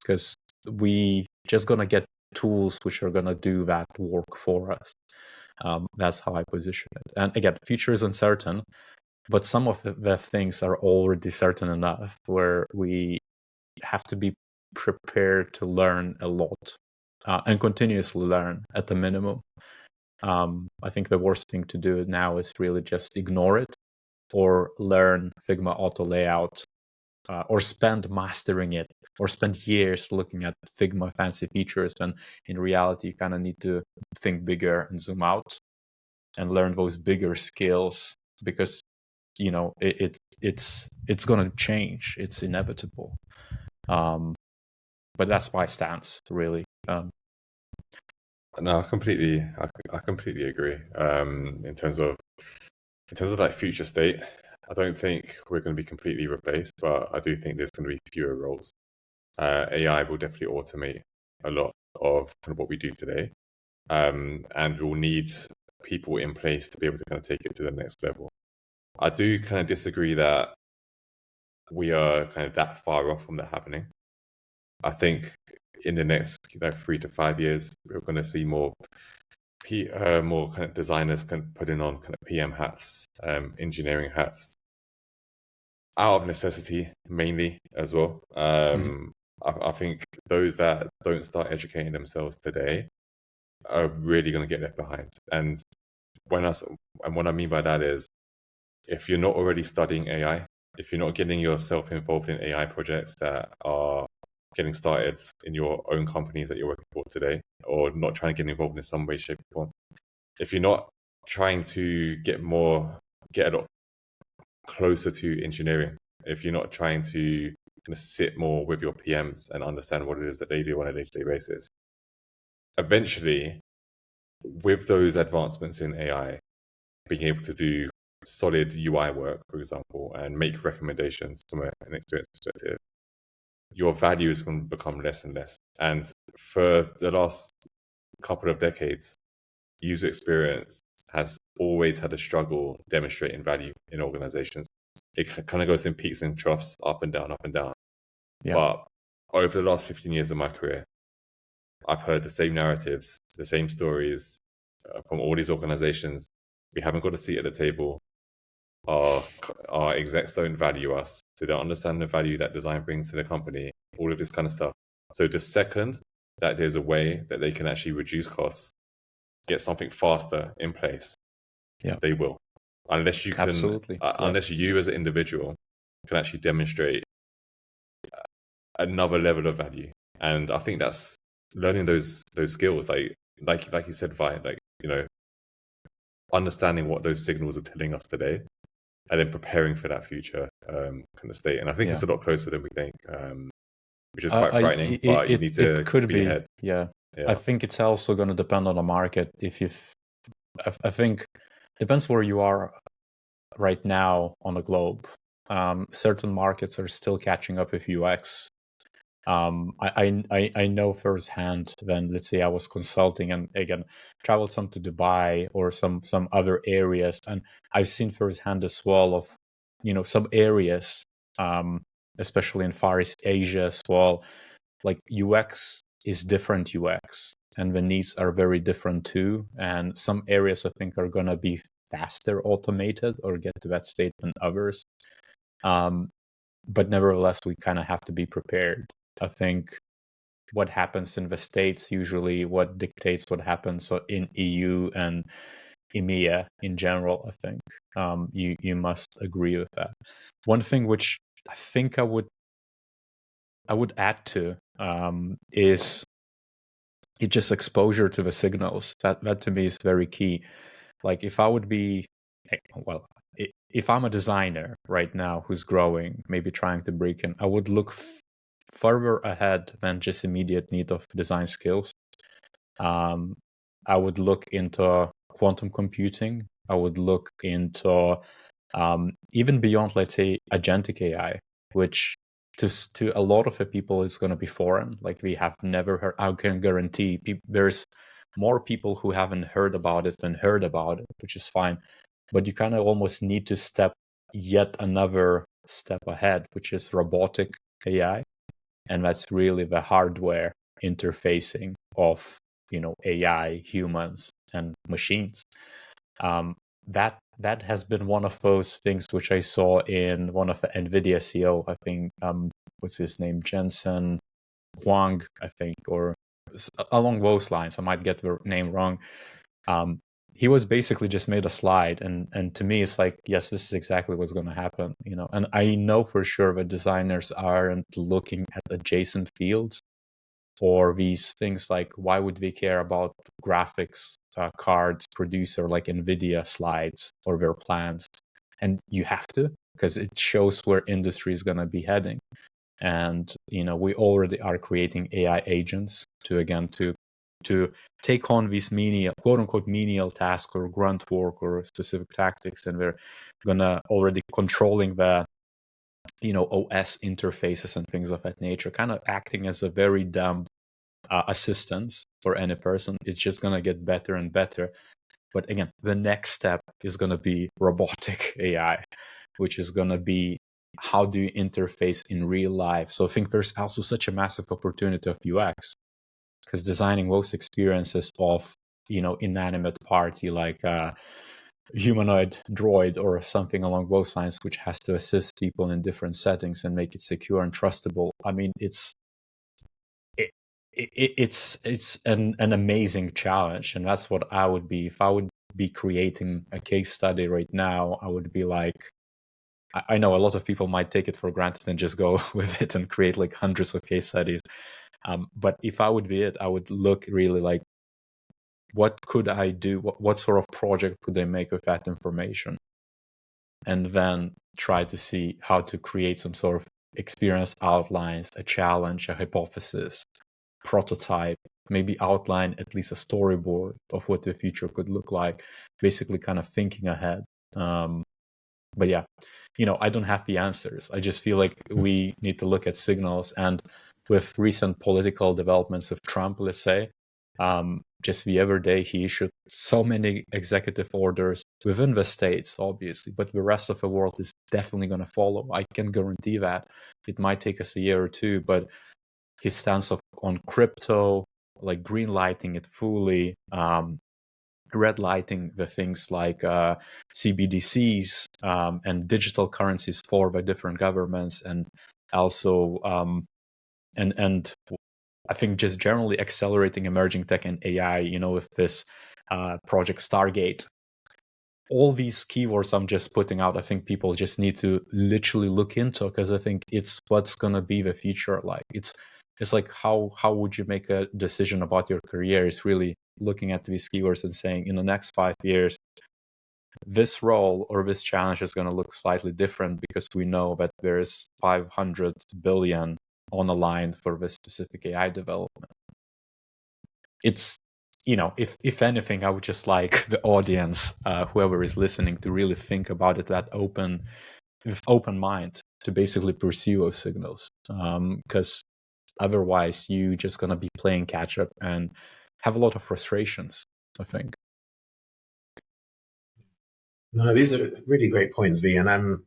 we just gonna get tools which are gonna do that work for us. That's how I position it. And again, future is uncertain, but some of the things are already certain enough where we have to be prepared to learn a lot and continuously learn at the minimum. I think the worst thing to do now is really just ignore it or learn Figma auto layout or spend mastering it or spend years looking at Figma fancy features, when in reality you kind of need to think bigger and zoom out and learn those bigger skills, because it's going to change. It's inevitable. But that's my stance, really. No, I completely agree. In terms of like future state, I don't think we're going to be completely replaced, but I do think there's going to be fewer roles. AI will definitely automate a lot of kind of what we do today, and we'll need people in place to be able to kind of take it to the next level. I do kind of disagree that we are kind of that far off from that happening. I think in the next 3 to 5 years, we're going to see more kind of designers kind of putting on kind of PM hats, engineering hats, out of necessity mainly as well. I think those that don't start educating themselves today are really going to get left behind. And what I mean by that is, if you're not already studying AI, if you're not getting yourself involved in AI projects that are getting started in your own companies that you're working for today, or not trying to get involved in some way, shape, or form, if you're not trying to get a lot closer to engineering, if you're not trying to kind of sit more with your PMs and understand what it is that they do on a day-to-day basis, eventually, with those advancements in AI, being able to do solid UI work, for example, and make recommendations from an experience perspective, your value is going to become less and less. And for the last couple of decades, user experience has always had a struggle demonstrating value in organizations. It kind of goes in peaks and troughs, up and down, up and down. Yeah. But over the last 15 years of my career, I've heard the same narratives, the same stories from all these organizations. We haven't got a seat at the table. Our execs don't value us. They don't understand the value that design brings to the company, all of this kind of stuff. So the second that there's a way that they can actually reduce costs, get something faster in place, they will. Unless you can, Absolutely. unless you as an individual can actually demonstrate another level of value. And I think that's learning those skills, like you said, Vi, like, you know, understanding what those signals are telling us today, and then preparing for that future kind of state. And I think it's a lot closer than we think, which is quite frightening. But you need to could be ahead. Yeah. I think it's also going to depend on the market. I think depends where you are right now on the globe. Certain markets are still catching up with UX. I know firsthand when, let's say, I was consulting and again traveled some to Dubai or some other areas, and I've seen firsthand as well of, you know, some areas, especially in Far East Asia as well, like UX is different UX, and the needs are very different too. And some areas I think are gonna be faster automated or get to that state than others. But nevertheless, we kind of have to be prepared. I think what happens in the States usually what dictates what happens in EU and EMEA in general. I think you must agree with that. One thing which I think I would add to is it just exposure to the signals. That to me is very key. Like if I would be, well, if I'm a designer right now who's growing, maybe trying to break in, I would look further ahead than just immediate need of design skills. I would look into quantum computing. I would look into even beyond, let's say, agentic AI, which to a lot of the people is going to be foreign. Like we have never heard. I can guarantee there's more people who haven't heard about it than heard about it, which is fine. But you kind of almost need to step yet another step ahead, which is robotic AI. And that's really the hardware interfacing of, you know, AI, humans, and machines. That has been one of those things which I saw in one of the NVIDIA CEO, I think, what's his name, Jensen Huang, I think, or along those lines. I might get the name wrong. He was basically just made a slide, and to me it's like, yes, this is exactly what's going to happen, you know. And I know for sure that designers aren't looking at adjacent fields or these things like, why would we care about graphics cards producer like NVIDIA slides or their plans? And you have to, because it shows where industry is going to be heading. And, you know, we already are creating AI agents to take on these menial, quote unquote, menial tasks or grunt work or specific tactics. And we're gonna already controlling the, you know, OS interfaces and things of that nature, kind of acting as a very dumb assistance for any person. It's just gonna get better and better. But again, the next step is gonna be robotic AI, which is gonna be how do you interface in real life. So I think there's also such a massive opportunity of UX, because designing those experiences of, you know, inanimate party like humanoid droid or something along those lines, which has to assist people in different settings and make it secure and trustable. I mean, it's an amazing challenge, and that's what I would be if I would be creating a case study right now. I would be like, I know a lot of people might take it for granted and just go with it and create like hundreds of case studies. But if I would be it, I would look really like, what could I do? What sort of project could I make with that information? And then try to see how to create some sort of experience outlines, a challenge, a hypothesis, prototype, maybe outline at least a storyboard of what the future could look like, basically kind of thinking ahead. But yeah, I don't have the answers. I just feel like we need to look at signals. And with recent political developments of Trump, let's say, just the other day, he issued so many executive orders within the states, obviously, but the rest of the world is definitely going to follow. I can guarantee that. It might take us a year or two, but his stance on crypto, like green lighting it fully, red lighting the things like CBDCs and digital currencies for the different governments, and also and I think just generally accelerating emerging tech and AI, with this project Stargate. All these keywords I'm just putting out, I think people just need to literally look into, because I think it's what's going to be the future. Like it's like how would you make a decision about your career? It's really looking at these keywords and saying, in the next 5 years, this role or this challenge is going to look slightly different, because we know that there's 500 billion on the line for this specific AI development. It's, if anything, I would just like the audience, whoever is listening, to really think about it with open mind, to basically pursue those signals. Because otherwise, you're just going to be playing catch up and have a lot of frustrations, I think. No, these are really great points, V, and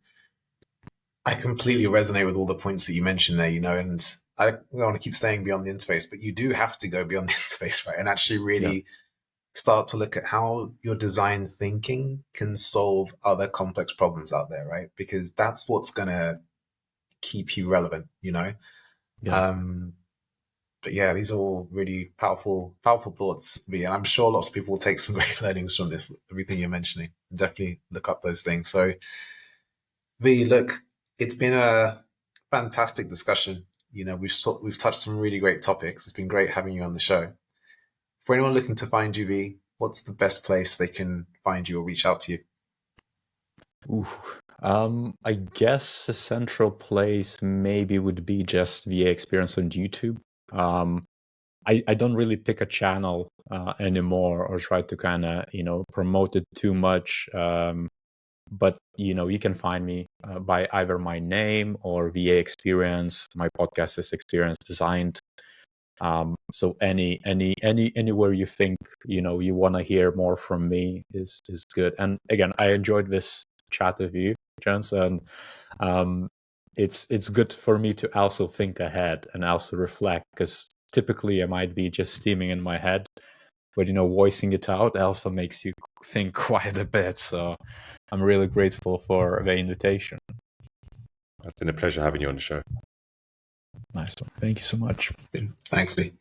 I completely resonate with all the points that you mentioned there, and I don't want to keep saying beyond the interface, but you do have to go beyond the interface, right? And actually really start to look at how your design thinking can solve other complex problems out there, right? Because that's what's going to keep you relevant, Yeah. But yeah, these are all really powerful thoughts, V, and I'm sure lots of people will take some great learnings from this, everything you're mentioning. Definitely look up those things. So V, look, it's been a fantastic discussion. We've touched some really great topics. It's been great having you on the show. For anyone looking to find you, V, what's the best place they can find you or reach out to you? I guess a central place maybe would be just VA Experience on YouTube. I don't really pick a channel anymore, or try to kind of promote it too much. But you can find me by either my name or VA Experience. My podcast is Experience Designed. So anywhere you think you want to hear more from me is good. And again, I enjoyed this chat with you, Jens, and it's good for me to also think ahead and also reflect, because typically I might be just steaming in my head, but voicing it out also makes you think quite a bit. So I'm really grateful for the invitation. It's been a pleasure having you on the show. Nice one. Thank you so much. Thanks, V.